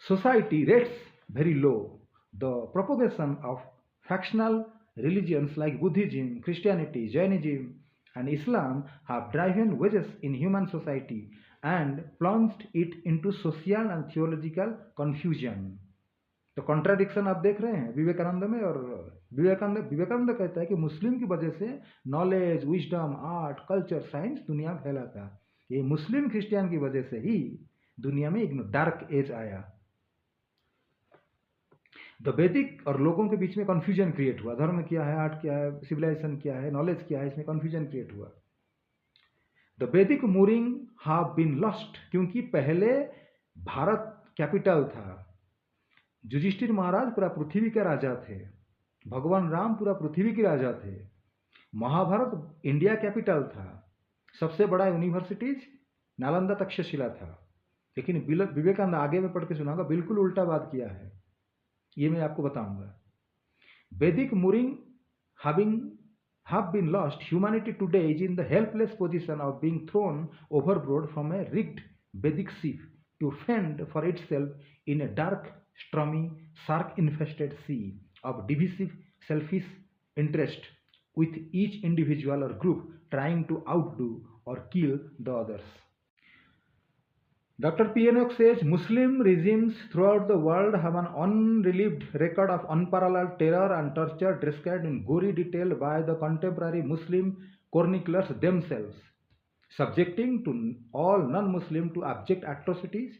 society rates very low the propagation of factional religions like Buddhism, Christianity, Jainism, and Islam have driven wedges in human society and plunged it into social and theological confusion. तो contradiction आप देख रहे हैं विवेकानंद में, और विवेकानंद कहता है कि मुस्लिम की वजह से knowledge, wisdom, art, culture, science दुनिया फैला था। ये मुस्लिम क्रिश्चियन की वजह से ही दुनिया में एक डार्क एज आया। द वैदिक और लोगों के बीच में कन्फ्यूजन क्रिएट हुआ, धर्म क्या है, आर्ट क्या है, सिविलाइजेशन क्या है, नॉलेज क्या है, इसमें कन्फ्यूजन क्रिएट हुआ। द वैदिक मूरिंग हैव बीन लॉस्ट, क्योंकि पहले भारत कैपिटल था, युधिष्ठिर महाराज पूरा पृथ्वी के राजा थे, भगवान राम पूरा पृथ्वी के राजा थे, महाभारत इंडिया कैपिटल था, सबसे बड़ा यूनिवर्सिटीज नालंदा तक्षशिला था। लेकिन विवेकानंद आगे में पढ़ के सुनाऊंगा, बिल्कुल उल्टा बात किया है, ये मैं आपको बताऊंगा। वैदिक mooring have been lost, humanity today is in the helpless position of being thrown overboard from a rigged Vedic ship to fend for itself in a dark, stormy, shark-infested sea of divisive, selfish interest, with each individual or group trying to outdo or kill the others. Dr. P.N.Oak says Muslim regimes throughout the world have an unrelieved record of unparalleled terror and torture described in gory detail by the contemporary Muslim chroniclers themselves, subjecting to all non-Muslim to abject atrocities,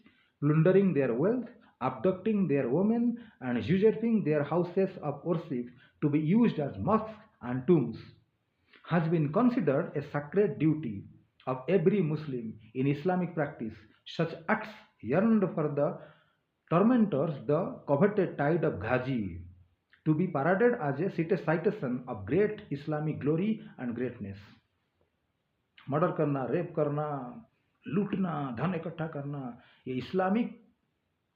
plundering their wealth, abducting their women, and usurping their houses of worship to be used as mosques and tombs, has been considered a sacred duty of every Muslim in Islamic practice. Such acts yearned for the tormentors the coveted tide of Ghazi to be paraded as a citation of great Islamic glory and greatness. Murder करना, rape करना, लूटना, धन इकट्ठा करना, ये Islamic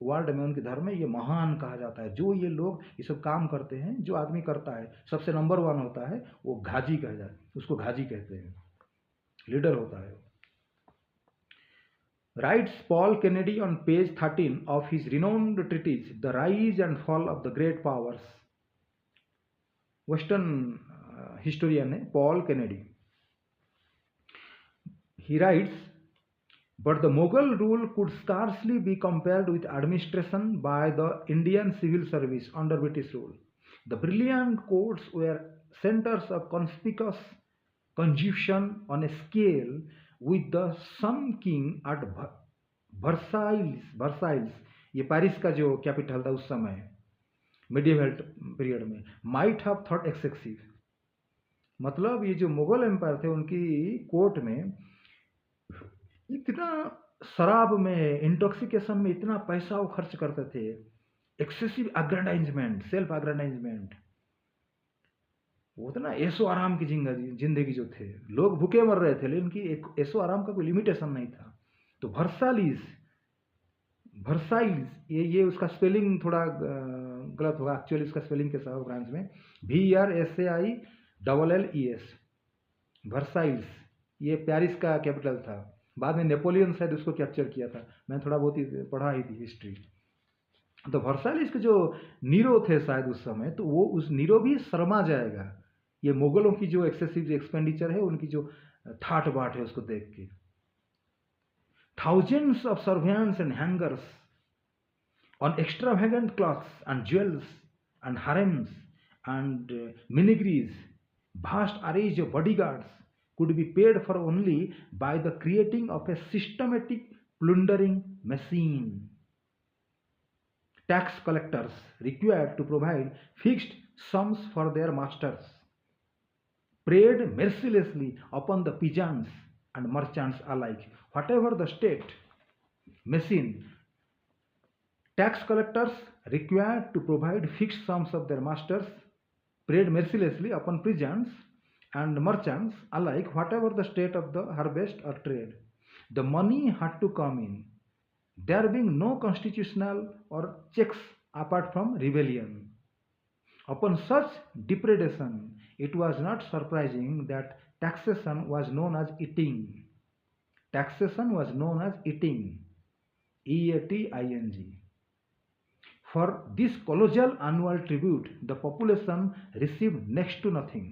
world में उनके धर्म में ये महान कहा जाता है। जो ये लोग ये सब काम करते हैं, जो आदमी करता है सबसे नंबर 1 होता है, वो घाजी कहा जाता है, उसको घाजी कहते हैं, लीडर होता है। Writes Paul Kennedy on page 13 of his renowned treatise, The Rise and Fall of the Great Powers. Western historian है Paul Kennedy. He writes, but the Mughal rule could scarcely be compared with administration by the Indian civil service under British rule. The brilliant courts were centers of conspicuous conjunction on a scale with the Sun King at Versailles, ये Paris का जो capital था उस समय medieval period में, might have thought excessive. मतलब ये जो मुगल एम्पायर थे उनकी कोर्ट में इतना शराब में, इंटॉक्सिकेशन में इतना पैसा वो खर्च करते थे, एक्सेसिव अग्रेंडाइजमेंट, सेल्फ अग्रेंडाइजमेंट, वो उतना ऐसो आराम की जिंदगी जो थे, लोग भूखे मर रहे थे, लेकिन उनकी ऐसो आराम का कोई लिमिटेशन नहीं था। तो वर्साइल्स, ये उसका स्पेलिंग थोड़ा गलत होगा, एक्चुअली इसका स्पेलिंग कैसा होगा फ्रांस में, VRSAILLES, वर्साइल्स, ये पेरिस का कैपिटल था। बाद में नेपोलियन शायद उसको कैप्चर किया था, मैं थोड़ा बहुत ही पढ़ा ही थी हिस्ट्री। तो वर्साइल्स के जो नीरो थे शायद उस समय, तो वो उस नीरो भी शर्मा जाएगा ये मुगलों की जो एक्सेसिव एक्सपेंडिचर है, उनकी जो ठाट बाट है उसको देख के। Thousands of servants and hangers on extravagant cloths and jewels and harems and minigrees, vast arrays of bodyguards could be paid for only by the creating of a systematic plundering machine. Tax collectors required to provide fixed sums for their masters preyed mercilessly upon the peasants and merchants alike. Whatever the state machine, tax collectors required to provide fixed sums of their masters preyed mercilessly upon peasants and merchants alike, whatever the state of the harvest or trade. The money had to come in, there being no constitutional or checks apart from rebellion. Upon such depredation, it was not surprising that taxation was known as eating. Taxation was known as eating, EATING. For this colossal annual tribute, the population received next to nothing.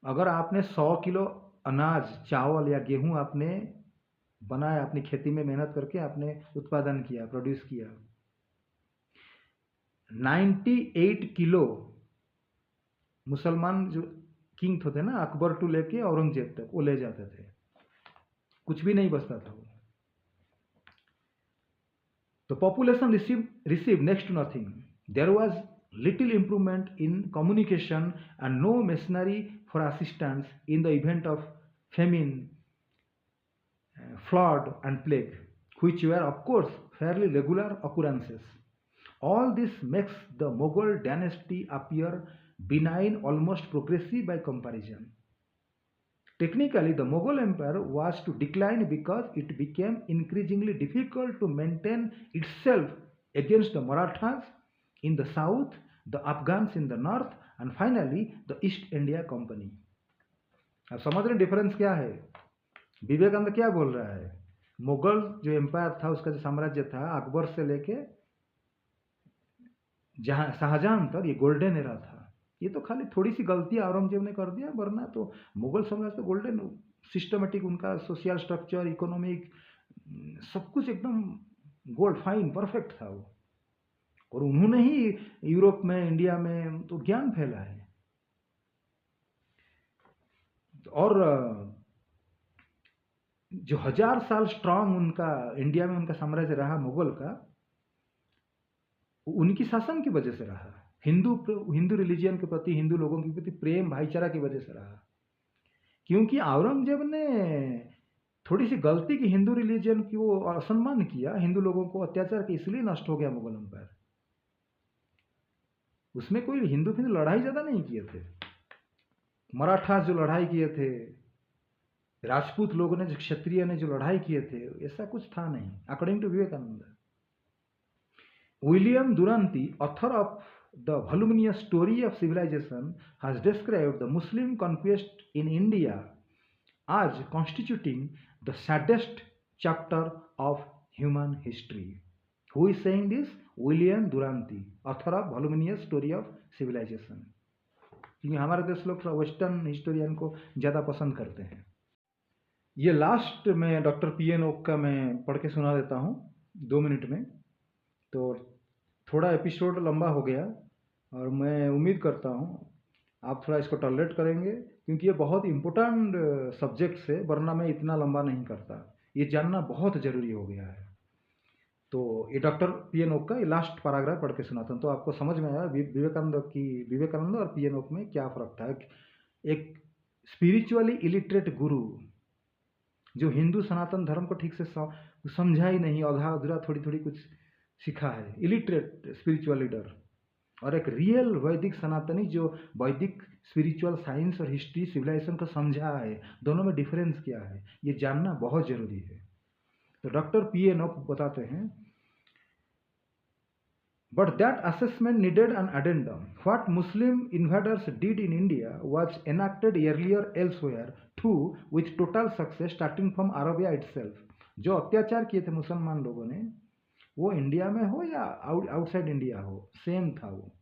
अगर आपने 100 kilo अनाज, चावल या गेहूं आपने बनाया, अपनी खेती में मेहनत करके आपने उत्पादन किया, प्रोड्यूस किया, 98 किलो मुसलमान जो किंग थे ना, अकबर टू लेके औरंगजेब तक, वो ले जाते थे, कुछ भी नहीं बचता था वो। The population received next to nothing. There was little improvement in communication and no machinery for assistance in the event of famine, flood and plague, which were of course fairly regular occurrences. All this makes the Mughal dynasty appear benign, almost progressive by comparison. Technically, the Mughal Empire was to decline because it became increasingly difficult to maintain itself against the Marathas in the south, the Afghans in the north, and finally the East India Company. अब समझ रहे difference क्या है? विवेकानंद क्या बोल रहा है? मुगल जो एम्पायर था, उसका जो साम्राज्य था, अकबर से लेके शाहजहां तक, ये गोल्डन एरा था। ये तो खाली थोड़ी सी गलती औरंगजेब ने कर दिया, वरना तो मुगल साम्राज्य तो गोल्डन सिस्टमेटिक उनका सोशल स्ट्रक्चर, इकोनॉमिक, सब कुछ एकदम गोल्ड फाइन परफेक्ट था वो। और उन्होंने ही यूरोप में, इंडिया में तो ज्ञान फैला है। और जो 1000 साल स्ट्रांग उनका इंडिया में उनका साम्राज्य रहा मुगल का, उनकी शासन की वजह से रहा। हिंदू रिलीजियन के प्रति, हिंदू लोगों के प्रति प्रेम भाईचारा की वजह से रहा। क्योंकि औरंगजेब ने थोड़ी सी गलती की, हिंदू रिलीजियन की वो असम्मान किया, हिंदू लोगों को अत्याचार किया, इसलिए नष्ट हो गया मुगल एम्पायर। उसमें कोई हिंदू फिंदू लड़ाई ज्यादा नहीं किए थे। मराठा जो लड़ाई किए थे, राजपूत लोगों ने, जो क्षत्रिय ने जो लड़ाई किए थे, ऐसा कुछ था नहीं, according to Vivekananda. William Durant, author of the voluminous story of civilization, has described the Muslim conquest in India as constituting the saddest chapter of human history. Who is saying this? William Duranty, author of voluminous story of civilization. क्योंकि हमारे देश लोग western historian को ज़्यादा पसंद करते हैं। ये लास्ट में डॉक्टर पी.एन. ओक का मैं पढ़ के सुना देता हूँ 2 मिनट में। तो थोड़ा एपिसोड लंबा हो गया और मैं उम्मीद करता हूँ आप थोड़ा इसको टॉलरेट करेंगे, क्योंकि ये बहुत इम्पोर्टेंट सब्जेक्ट्स है, वरना मैं इतना लंबा नहीं करता। ये जानना बहुत ज़रूरी हो गया है। तो ये डॉक्टर पी.एन. ओक का ये लास्ट पैराग्राफ पढ़ के सुनाता हूँ, तो आपको समझ में आया विवेकानंद और पी.एन. ओक में क्या फ़र्क था। एक स्पिरिचुअली इलिटरेट गुरु जो हिंदू सनातन धर्म को ठीक से समझा ही नहीं, आधा अधूरा थोड़ी थोड़ी कुछ सीखा है, इलिटरेट स्पिरिचुअल लीडर, और एक रियल वैदिक सनातनी जो वैदिक स्पिरिचुअल साइंस और हिस्ट्री सिविलाइजेशन को समझा है। दोनों में डिफरेंस क्या है, ये जानना बहुत जरूरी है। तो डॉक्टर पी.एन. ओक बताते हैं, but that assessment needed an addendum. What Muslim invaders did in India was enacted earlier elsewhere too with total success starting from Arabia itself. जो अत्याचार किए थे मुसलमान लोगों ने, वो इंडिया में हो या आउटसाइड इंडिया हो, सेम था वो।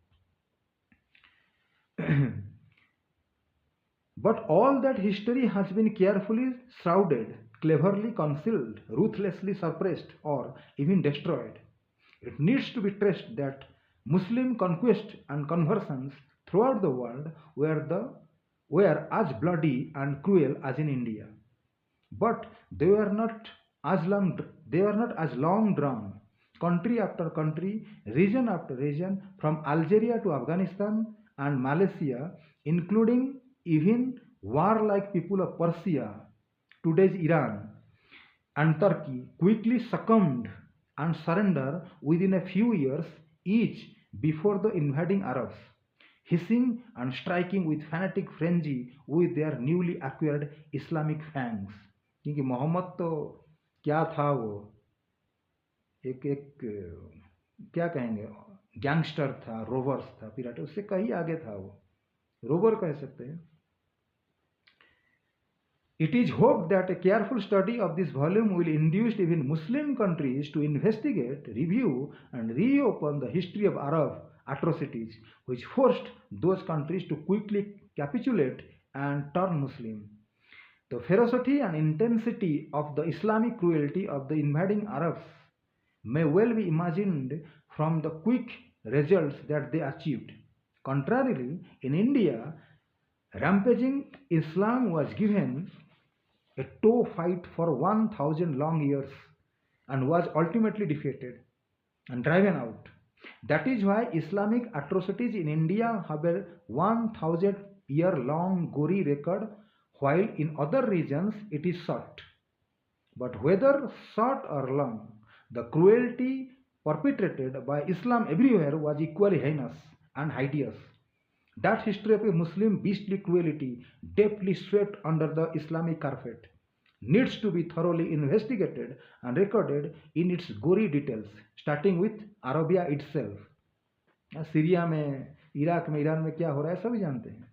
But all that history has been carefully shrouded, cleverly concealed, ruthlessly suppressed, or even destroyed. It needs to be traced that Muslim conquest and conversions throughout the world were as bloody and cruel as in India, but they were not as long drawn. Country after country, region after region, from Algeria to Afghanistan and Malaysia, including even warlike people of Persia, today's Iran and Turkey, quickly succumbed and surrendered within a few years each before the invading Arabs, hissing and striking with fanatic frenzy with their newly acquired Islamic fangs. क्योंकि मोहम्मद तो क्या था, वो एक क्या कहेंगे, gangster था, rovers था, पिराट, उससे कहीं आगे था, वो रोवर कह सकते हैं। It is hoped that a careful study of this volume will induce even Muslim countries to investigate, review, and reopen the history of Arab atrocities which forced those countries to quickly capitulate and turn Muslim. The ferocity and intensity of the Islamic cruelty of the invading Arabs may well be imagined from the quick results that they achieved. Contrarily, in India, rampaging Islam was given a toe fight for 1000 long years and was ultimately defeated and driven out. That is why Islamic atrocities in India have a 1000-year-long gory record, while in other regions it is short. But whether short or long, the cruelty perpetrated by Islam everywhere was equally heinous and hideous. That history of a Muslim beastly cruelty, deeply swept under the Islamic carpet, needs to be thoroughly investigated and recorded in its gory details, starting with Arabia itself. Syria में, Iraq में, Iran में क्या हो रहा है सभी जानते हैं।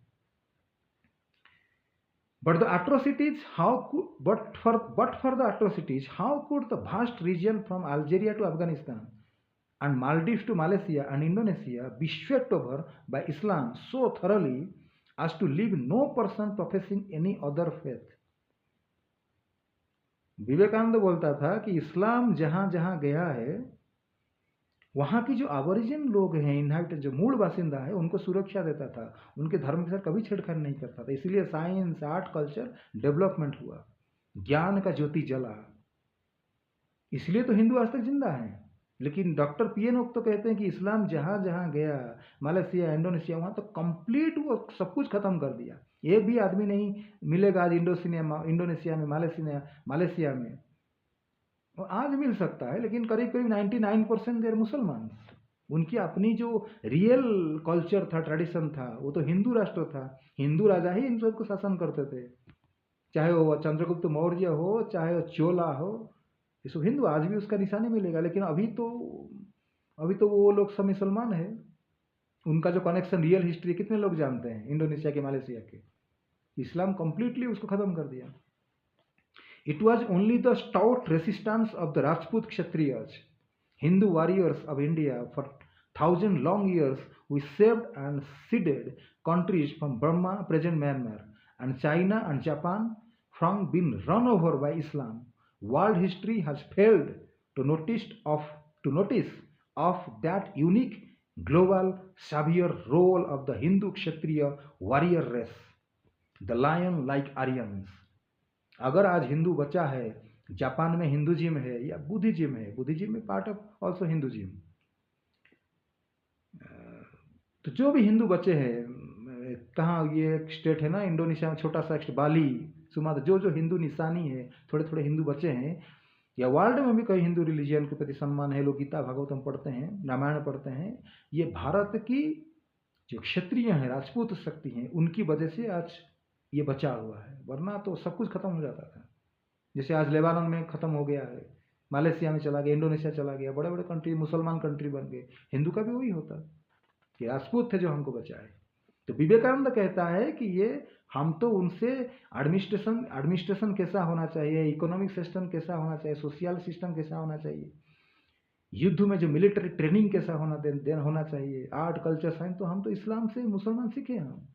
But for the atrocities, how could the vast region from Algeria to Afghanistan and Maldives to Malaysia and Indonesia be swept over by Islam so thoroughly as to leave no person professing any other faith? Vivekananda बोलता था कि इस्लाम जहाँ जहाँ गया है वहाँ की जो अबोरिजिन लोग हैं, इनहैबिटेंट जो मूल बासिंदा है, उनको सुरक्षा देता था, उनके धर्म के साथ कभी छेड़खानी नहीं करता था। इसीलिए साइंस, आर्ट, कल्चर डेवलपमेंट हुआ, ज्ञान का ज्योति जला, इसलिए तो हिंदू आज तक जिंदा है। लेकिन डॉक्टर पीएन ओक तो कहते हैं कि इस्लाम जहाँ जहाँ गया, मलेशिया, इंडोनेशिया, वहाँ तो कंप्लीट वो सब कुछ खत्म कर दिया। एक भी आदमी नहीं मिलेगा आज इंडोनेशिया में, मालेशिया में, और आज मिल सकता है, लेकिन करीब करीब 99% देर मुसलमान। उनकी अपनी जो रियल कल्चर था, ट्रेडिशन था, वो तो हिंदू राष्ट्र था, हिंदू राजा ही इन सबको शासन करते थे, चाहे वो चंद्रगुप्त मौर्य हो, चाहे वो चोला हो, ये सब हिंदू। आज भी उसका निशानी मिलेगा, लेकिन अभी तो वो लोग सब मुसलमान है। उनका जो कनेक्शन, रियल हिस्ट्री कितने लोग जानते हैं इंडोनेशिया के, मलेशिया के। इस्लाम कंप्लीटली उसको खत्म कर दिया। It was only the stout resistance of the Rajput Kshatriyas, Hindu warriors of India for 1,000 long years, who saved and seeded countries from Burma, present Myanmar, and China and Japan from being run over by Islam. World history has failed to notice of that unique global savior role of the Hindu Kshatriya warrior race, the lion like Aryans. अगर आज हिंदू बचा है, Japan में हिंदुजिम है या Buddhism है, Buddhism में part of also हिंदुजिम, तो जो भी हिंदू बचे हैं, कहाँ ये एक स्टेट है ना इंडोनेशिया में, छोटा सा बाली, सुमात्र, जो हिंदू निशानी है, थोड़े थोड़े हिंदू बचे हैं, या वर्ल्ड में भी कई हिंदू रिलीजियन के प्रति सम्मान है, लोग गीता भागवतम पढ़ते हैं, रामायण पढ़ते हैं, ये भारत की जो क्षत्रिय हैं, राजपूत शक्ति हैं, उनकी वजह से आज ये बचा हुआ है, वरना तो सब कुछ खत्म हो जाता था। जैसे आज लेबानन में खत्म हो गया है, मलेशिया में चला गया, इंडोनेशिया चला गया, बड़े बड़े कंट्री मुसलमान कंट्री बन गए। हिंदू का भी वही होता कि राजपूत थे जो हमको बचाए। तो विवेकानंद कहता है कि ये हम तो उनसे एडमिनिस्ट्रेशन कैसा होना चाहिए, इकोनॉमिक सिस्टम कैसा होना चाहिए, सोशल सिस्टम कैसा होना चाहिए, युद्ध में जो मिलिट्री ट्रेनिंग कैसा होना चाहिए, आर्ट, कल्चर, साइंस, तो हम तो इस्लाम से मुसलमान सीखे, हम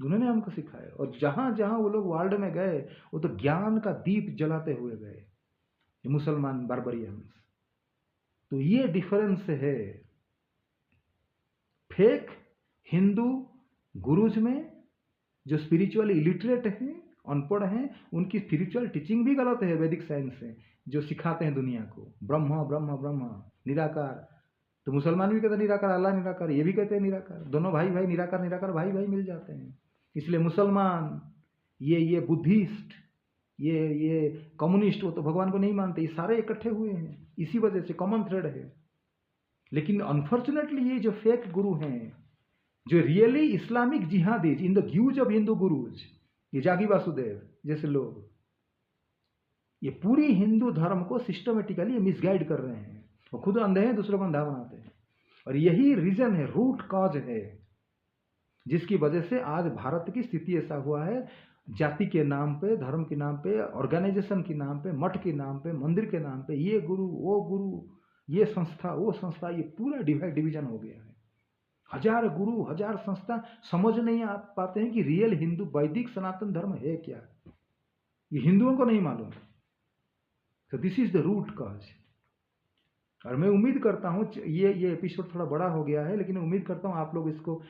उन्होंने हमको सिखाया। और जहाँ जहाँ वो लोग वर्ल्ड में गए, वो तो ज्ञान का दीप जलाते हुए गए, ये मुसलमान बारबरियंस। तो ये डिफरेंस है फेक हिंदू गुरुज में, जो स्पिरिचुअली इलिटरेट हैं, अनपढ़ हैं, उनकी स्पिरिचुअल टीचिंग भी गलत है वैदिक साइंस से, जो सिखाते हैं दुनिया को ब्रह्म ब्रह्म ब्रह्म निराकार। तो मुसलमान भी कहते हैं निराकार, अल्लाह निराकार, ये भी कहते हैं निराकार, दोनों भाई भाई, निराकार निराकार भाई भाई मिल जाते हैं। इसलिए मुसलमान, ये बुद्धिस्ट, ये कम्युनिस्ट, वो तो भगवान को नहीं मानते, ये सारे इकट्ठे हुए हैं, इसी वजह से कॉमन थ्रेड है। लेकिन अनफॉर्चुनेटली ये जो फेक गुरु हैं, जो really Islamic jihadis in the guise of Hindu gurus, ये जागी वासुदेव जैसे लोग, ये पूरी हिंदू धर्म को सिस्टमेटिकली मिसगाइड कर रहे हैं। वो खुद अंधे हैं, दूसरों को अंधा बनाते हैं, और यही रीजन है, रूट कॉज है, जिसकी वजह से आज भारत की स्थिति ऐसा हुआ है। जाति के नाम पे, धर्म के नाम पे, ऑर्गेनाइजेशन के नाम पे, मठ के नाम पे, मंदिर के नाम पे, ये गुरु वो गुरु, ये संस्था वो संस्था, ये पूरा डिवीजन हो गया है। हजार गुरु, हजार संस्था, समझ नहीं आ पाते हैं कि रियल हिंदू वैदिक सनातन धर्म है क्या, ये हिंदुओं को नहीं मालूम। तो this is the root cause. और मैं उम्मीद करता हूँ, ये एपिसोड थोड़ा बड़ा हो गया है, लेकिन उम्मीद करता हूँ आप लोग इसको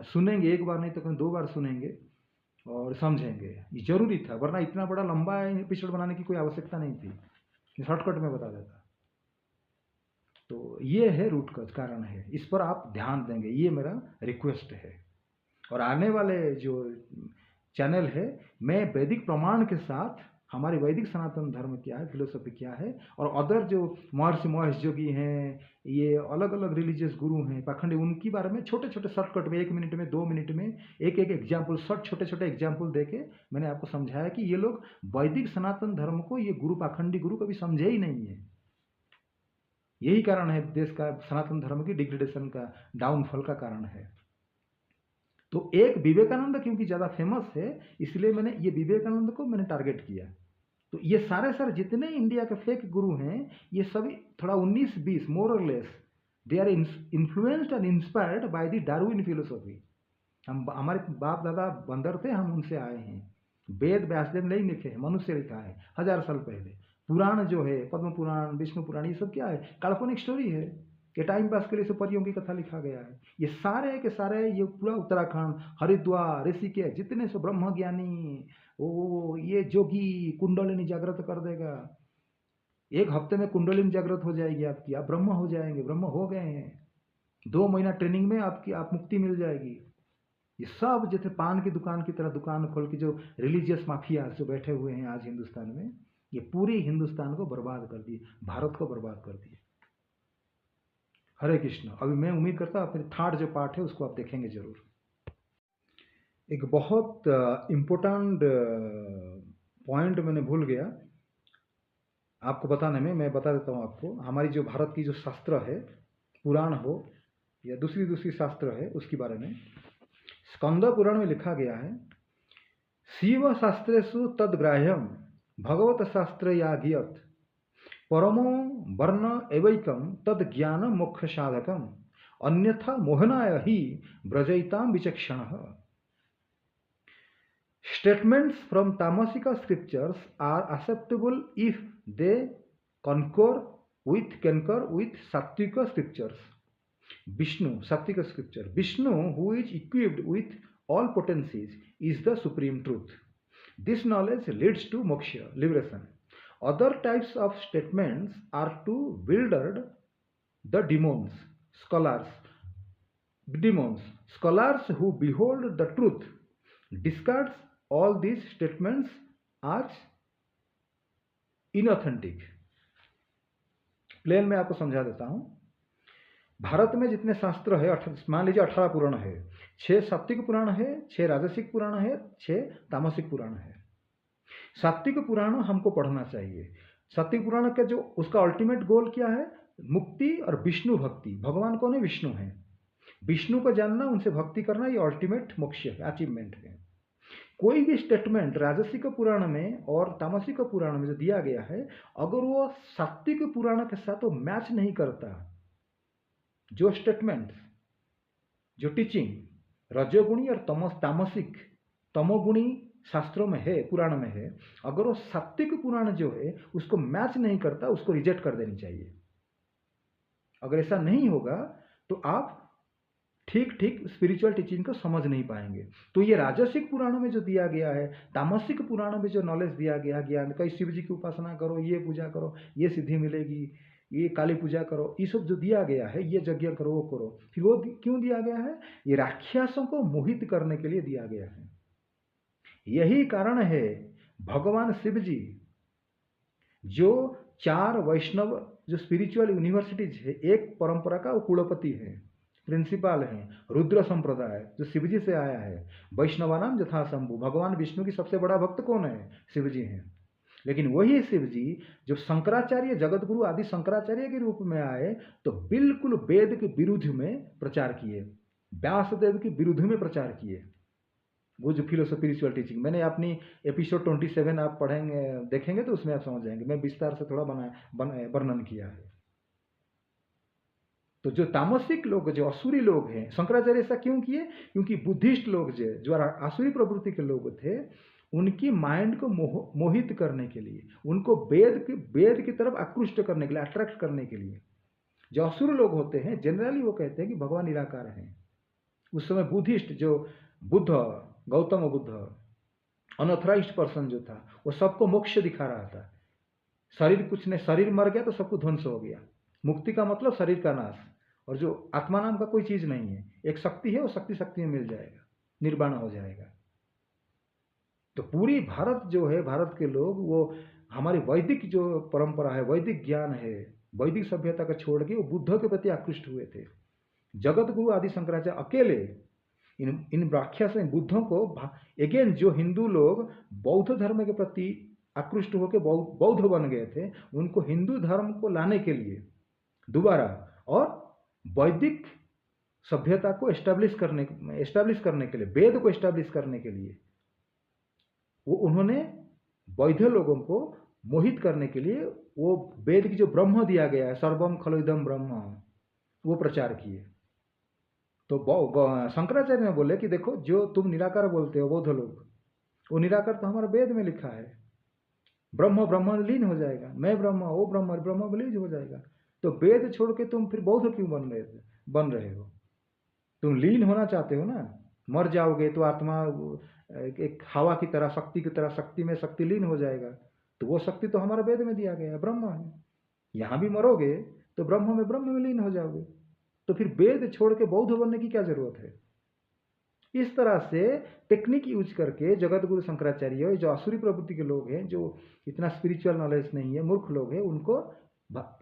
सुनेंगे, एक बार नहीं तो कहीं 2 बार सुनेंगे और समझेंगे। ये जरूरी था, वरना इतना बड़ा लंबा एपिसोड बनाने की कोई आवश्यकता नहीं थी, शॉर्टकट में बता देता। तो ये है रूट कॉज, कारण है, इस पर आप ध्यान देंगे, ये मेरा रिक्वेस्ट है। और आने वाले जो चैनल है, मैं वैदिक प्रमाण के साथ हमारे वैदिक सनातन धर्म क्या है, फिलोसफी क्या है, और अदर जो महर्षि महेश जोगी हैं, ये अलग अलग रिलीजियस गुरु हैं पाखंडी, उनके बारे में छोटे छोटे शॉर्टकट में 1 मिनट में 2 मिनट में एक एग्जाम्पल, छोटे छोटे एग्जाम्पल देके मैंने आपको समझाया कि ये लोग वैदिक सनातन धर्म को, ये गुरु पाखंडी गुरु कभी समझे ही नहीं है। यही कारण है देश का, सनातन धर्म की डिग्रेडेशन का, डाउनफॉल का कारण है। तो एक विवेकानंद क्योंकि ज़्यादा फेमस है, इसलिए मैंने ये विवेकानंद को मैंने टारगेट किया। तो ये सारे जितने इंडिया के फेक गुरु हैं, ये सभी थोड़ा 19-20 मोर और less, they are influenced and inspired by the Darwin philosophy. हम, हमारे बाप दादा बंदर थे, हम उनसे आए हैं। वेद व्यासदेव नहीं लिखे हैं, मनुष्य लिखा है 1000 साल पहले। पुराण जो है, पद्म पुराण, विष्णु पुराण, ये सब क्या है? काल्पनिक स्टोरी है कि टाइम पास के लिए सब परियों की कथा लिखा गया है। ये सारे के सारे, ये पूरा उत्तराखंड, हरिद्वार, ऋषिकेश, जितने से ब्रह्म ज्ञानी, वो ये जोगी कुंडलिनी जागृत कर देगा। 1 हफ्ते में कुंडलिनी जागृत हो जाएगी आपकी, आप ब्रह्म हो जाएंगे, ब्रह्म हो गए हैं। 2 महीना ट्रेनिंग में आप मुक्ति मिल जाएगी। ये सब जैसे पान की दुकान की तरह दुकान खोल के जो रिलीजियस माफिया जो बैठे हुए हैं आज हिंदुस्तान में, ये पूरी हिंदुस्तान को बर्बाद कर दिए, भारत को बर्बाद कर दिए। हरे कृष्ण। अभी मैं उम्मीद करता हूँ अपने थर्ड जो पार्ट है उसको आप देखेंगे जरूर। एक बहुत इम्पोर्टेंट पॉइंट मैंने भूल गया आपको बताने में, मैं बता देता हूँ आपको। हमारी जो भारत की जो शास्त्र है, पुराण हो या दूसरी शास्त्र है, उसके बारे में स्कंद पुराण में लिखा गया है, शिव शास्त्रेषु तद्ग्राह्यम भगवत शास्त्र यागियत परमो वर्ण एवैकम तद ज्ञान मोक्ष साधकम अन्यथा मोहनाय ही व्रजयिताम विचक्षण। Statements from Tamasika scriptures are acceptable if they concur with Sattvika scriptures. Vishnu, Sattvika scripture. Vishnu, who is equipped with all potencies, is the supreme truth. This knowledge leads to moksha, liberation. Other types of statements are to bewilder the scholars who behold the truth discards all these statements as inauthentic. Plain में आपको समझा देता हूं। भारत में जितने शास्त्र है, मान लीजिए 18 पुराण है, 6 सात्विक पुराण है, 6 राजसिक पुराण है, 6 तामसिक पुराण है। सात्विक पुराण हमको पढ़ना चाहिए। सात्विक पुराण का जो उसका अल्टीमेट गोल क्या है? मुक्ति और विष्णु भक्ति। भगवान कौन है? विष्णु है। विष्णु को जानना, उनसे भक्ति करना, ये अल्टीमेट मोक्ष है, अचीवमेंट है। कोई भी स्टेटमेंट राजसिक पुराण में और तामसिक पुराण में जो दिया गया है, अगर वो सात्विक पुराण के साथ वो मैच नहीं करता, जो स्टेटमेंट, जो टीचिंग रजोगुणी और तामसिक तमोगुणी शास्त्रों में है, पुराण में है, अगर वो सात्विक पुराण जो है उसको मैच नहीं करता, उसको रिजेक्ट कर देनी चाहिए। अगर ऐसा नहीं होगा तो आप ठीक स्पिरिचुअल टीचिंग को समझ नहीं पाएंगे। तो ये राजसिक पुराणों में जो दिया गया है, तामसिक पुराणों में जो नॉलेज दिया गया, ज्ञान का, शिव जी की उपासना करो, ये पूजा करो, ये सिद्धि मिलेगी, ये काली पूजा करो, ये सब जो दिया गया है, ये यज्ञ करो, वो करो। फिर वो क्यों दिया गया है? ये राक्षसों को मोहित करने के लिए दिया गया है। यही कारण है भगवान शिव जी जो 4 वैष्णव जो स्पिरिचुअल यूनिवर्सिटीज है, एक परंपरा का वो कुलपति है, प्रिंसिपल हैं। रुद्र संप्रदाय जो शिवजी से आया है, वैष्णवानाम यथा शंभु। भगवान विष्णु की सबसे बड़ा भक्त कौन है? शिवजी हैं। लेकिन वही शिवजी जो शंकराचार्य, जगत गुरु आदि शंकराचार्य के रूप में आए, तो बिल्कुल वेद के विरुद्ध में प्रचार किए, व्यासदेव के विरुद्ध में प्रचार किए। वो जो फिलोसफी रिचुअल टीचिंग, मैंने अपनी एपिसोड 27 आप पढ़ेंगे, देखेंगे तो उसमें आप समझ जाएंगे, मैं विस्तार से थोड़ा वर्णन किया है। तो जो तामसिक लोग, जो असुरी लोग हैं, शंकराचार्य ऐसा क्यों किए? क्योंकि बुद्धिस्ट लोग जो असुरी प्रवृत्ति के लोग थे, उनकी माइंड को मोहित करने के लिए, उनको वेद की तरफ आकृष्ट करने के लिए, अट्रैक्ट करने के लिए। जो असुर लोग होते हैं जनरली वो कहते हैं कि भगवान निराकार हैं। उस समय बुद्धिस्ट जो बुद्ध, गौतम बुद्ध, अनऑथराइज्ड पर्सन जो था, वो सबको मोक्ष दिखा रहा था। शरीर कुछ नहीं, शरीर मर गया तो सब कुछ ध्वंस हो गया। मुक्ति का मतलब शरीर का नाश, और जो आत्मा नाम का कोई चीज नहीं है, एक शक्ति है, वो शक्ति में मिल जाएगा, निर्वाण हो जाएगा। तो पूरी भारत जो है, भारत के लोग, वो हमारी वैदिक जो परंपरा है, वैदिक ज्ञान है, वैदिक सभ्यता को छोड़ के वो बुद्ध के प्रति आकृष्ट हुए थे। जगत गुरु आदि शंकराचार्य अकेले इन व्याख्या से बुद्धों को, अगेन जो हिंदू लोग बौद्ध धर्म के प्रति आकृष्ट होकर बौद्ध बन गए थे, उनको हिंदू धर्म को लाने के लिए दोबारा और वैदिक सभ्यता को एस्टैब्लिश करने के लिए, वेद को एस्टैब्लिश करने के लिए, वो उन्होंने वैध लोगों को मोहित करने के लिए वो वेद की जो ब्रह्म दिया गया है, सर्वम खलुइदम ब्रह्म, वो प्रचार किए। तो शंकराचार्य ने बोले कि देखो, जो तुम निराकार बोलते हो बौद्ध लोग, वो निराकार तो हमारे वेद में लिखा है। ब्रह्म ब्रह्म में लीन हो जाएगा, मैं ब्रह्म वो ब्रह्म ब्रह्म में लीन हो जाएगा। तो वेद छोड़ के तुम फिर बौद्ध क्यों बन रहे हो? तुम लीन होना चाहते हो ना, मर जाओगे तो आत्मा एक हवा की तरह, शक्ति की तरह, शक्ति में शक्ति लीन हो जाएगा। तो वो शक्ति तो हमारा वेद में दिया गया है, ब्रह्म है। यहाँ भी मरोगे तो ब्रह्म में लीन हो जाओगे। तो फिर वेद छोड़ के बौद्ध बनने की क्या जरूरत है? इस तरह से टेक्निक यूज करके जगत गुरु शंकराचार्य, जो आसुरी प्रवृत्ति के लोग हैं, जो इतना स्पिरिचुअल नॉलेज नहीं है, मूर्ख लोग हैं, उनको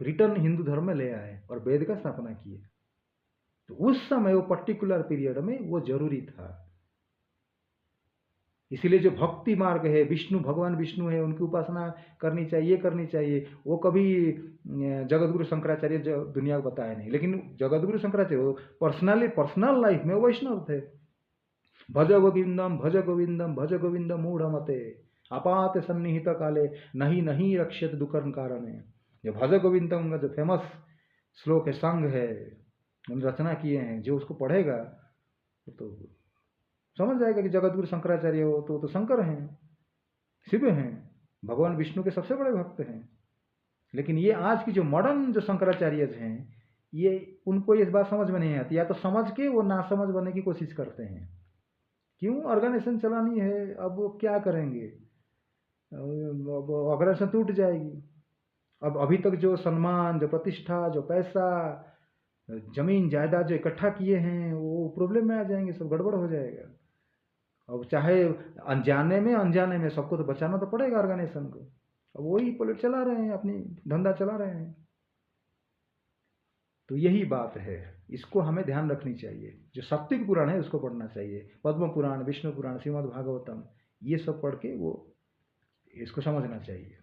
रिटर्न हिंदू धर्म में ले आए और वेद का स्थापना किए। तो उस समय वो पर्टिकुलर पीरियड में वो जरूरी था। इसीलिए जो भक्ति मार्ग है, विष्णु भगवान विष्णु है, उनकी उपासना करनी चाहिए, वो कभी जगत गुरु शंकराचार्य दुनिया को बताया नहीं। लेकिन जगत गुरु शंकराचार्य पर्सनल लाइफ में वैष्णव थे। भज गोविंदम भज गोविंदम मूढ़मते आपात सन्निहित काले नहीं नहीं रक्षित दुखर्म कारण। जो भज गोविंदम का जो फेमस श्लोक है, संघ है, उन्होंने रचना किए हैं, जो उसको पढ़ेगा तो समझ जाएगा कि जगत गुरु शंकराचार्य हो तो शंकर हैं, शिव हैं, भगवान विष्णु के सबसे बड़े भक्त हैं। लेकिन ये आज की जो मॉडर्न जो शंकराचार्य हैं, ये उनको ये बात समझ में नहीं आती, या तो समझ के वो नासमझ बनने की कोशिश करते हैं। क्यों? ऑर्गेनाइजेशन चलानी है, अब वो क्या करेंगे? ऑर्गेनाइजेशन टूट जाएगी। अब अभी तक जो सम्मान, जो प्रतिष्ठा, जो पैसा, जमीन जायदाद जो इकट्ठा किए हैं, वो प्रॉब्लम में आ जाएंगे, सब गड़बड़ हो जाएगा। अब चाहे अनजाने में सबको तो बचाना तो पड़ेगा ऑर्गेनाइजेशन को। अब वही पॉलिट चला रहे हैं, अपनी धंधा चला रहे हैं। तो यही बात है, इसको हमें ध्यान रखनी चाहिए। जो सात्विक पुराण है उसको पढ़ना चाहिए, पद्म पुराण, विष्णु पुराण, श्रीमद् भागवतम, ये सब पढ़ के वो इसको समझना चाहिए।